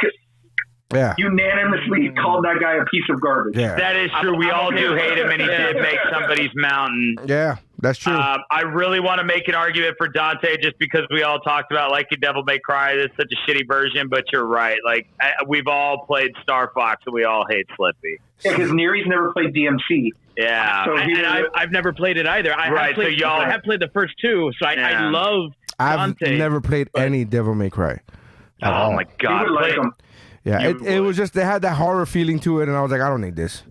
unanimously called that guy a piece of garbage. Yeah. That is true. We all do hate him, and he did make somebody's mountain. Yeah, that's true. I really want to make an argument for Dante just because we all talked about like a Devil May Cry. This is such a shitty version, but you're right. Like we've all played Star Fox, and we all hate Slippy. Yeah, because Neri's never played DMC. Yeah, so I've never played it either. I have played the first 2, so I love Dante. I've never played any Devil May Cry. Oh my God! Yeah, it was just they had that horror feeling to it, and I was like, I don't need this.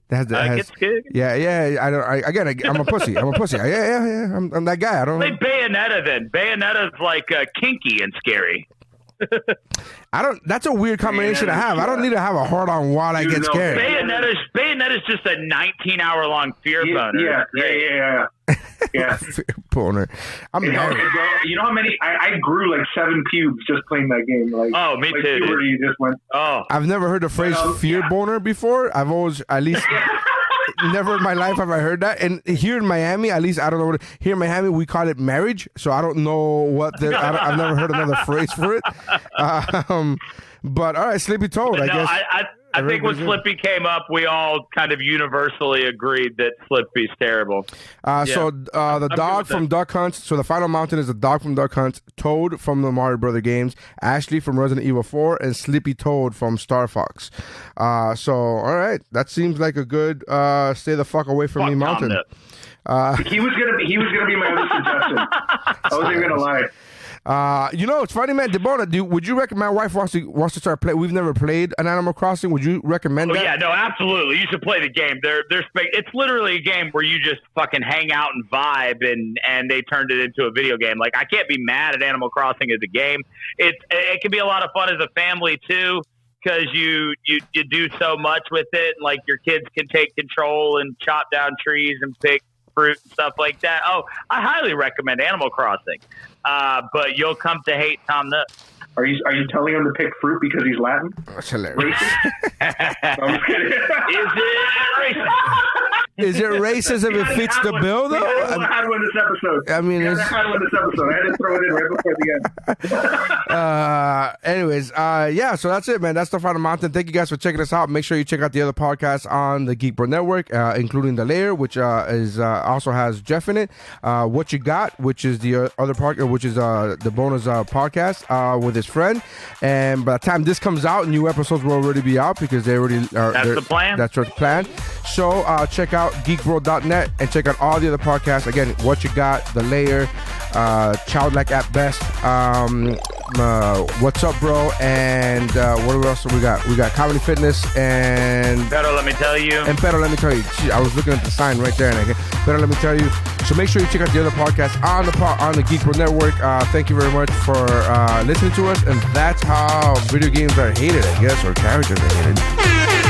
Gets good. Yeah. I'm a pussy. Yeah. I'm that guy. I don't. Play Bayonetta then. Bayonetta's like kinky and scary. That's a weird combination to have. I don't need to have a hard on while I get scared. Bayonetta's just a 19-hour-long fear boner. Yeah. Fear boner. I'm married. You know how many? I grew like 7 pubes just playing that game. Like, oh, me too. Puberty just went. Oh, I've never heard the phrase fear boner before. I've always, at least, never in my life have I heard that. And here in Miami, at least I don't know what. Here in Miami, we call it marriage. So I don't know what. I've never heard another phrase for it. But all right, Sleepy Toad. I guess. I think when Slippy came up, we all kind of universally agreed that Slippy's terrible. So the dog from Duck Hunt. So the final mountain is the dog from Duck Hunt, Toad from the Mario Brother games, Ashley from Resident Evil 4, and Sleepy Toad from Star Fox. So all right, that seems like a good stay the fuck away from me mountain. He was gonna be my other suggestion. I wasn't even gonna lie. It's funny, man. Debona, would you recommend? My wife wants to start playing. We've never played an Animal Crossing. Would you recommend that? Yeah, no, absolutely. You should play the game. It's literally a game where you just fucking hang out and vibe, and they turned it into a video game. Like, I can't be mad at Animal Crossing as a game. It can be a lot of fun as a family too, because you do so much with it. Like, your kids can take control and chop down trees and pick fruit and stuff like that. Oh, I highly recommend Animal Crossing. But you'll come to hate Tom Nook. Are you telling him to pick fruit because he's Latin? That's hilarious. I'm just kidding. Is it racist? Is it racist if it fits the bill, though? I had one this episode. I mean, I had one this episode. I had to throw it in right before the end. Anyways, so that's it, man. That's the Final Mountain. Thank you guys for checking us out. Make sure you check out the other podcasts on the Geek Bro Network, including The Lair, which is also has Jeff in it. What You Got, which is the other part, which is the bonus podcast with his friend. And by the time this comes out, new episodes will already be out because they already are. That's the plan. That's the plan. So check out geekbro.net and check out all the other podcasts. Again, What You Got, The Layer, Childlike at Best, What's Up Bro, and what else we got? We got Comedy Fitness and Better Let Me Tell You. And Better Let Me Tell You. Gee, I was looking at the sign right there, and Better Let Me Tell You. So make sure you check out the other podcasts on the Geek Bro Network. Thank you very much for listening to us, and that's how video games are hated, I guess, or characters are hated.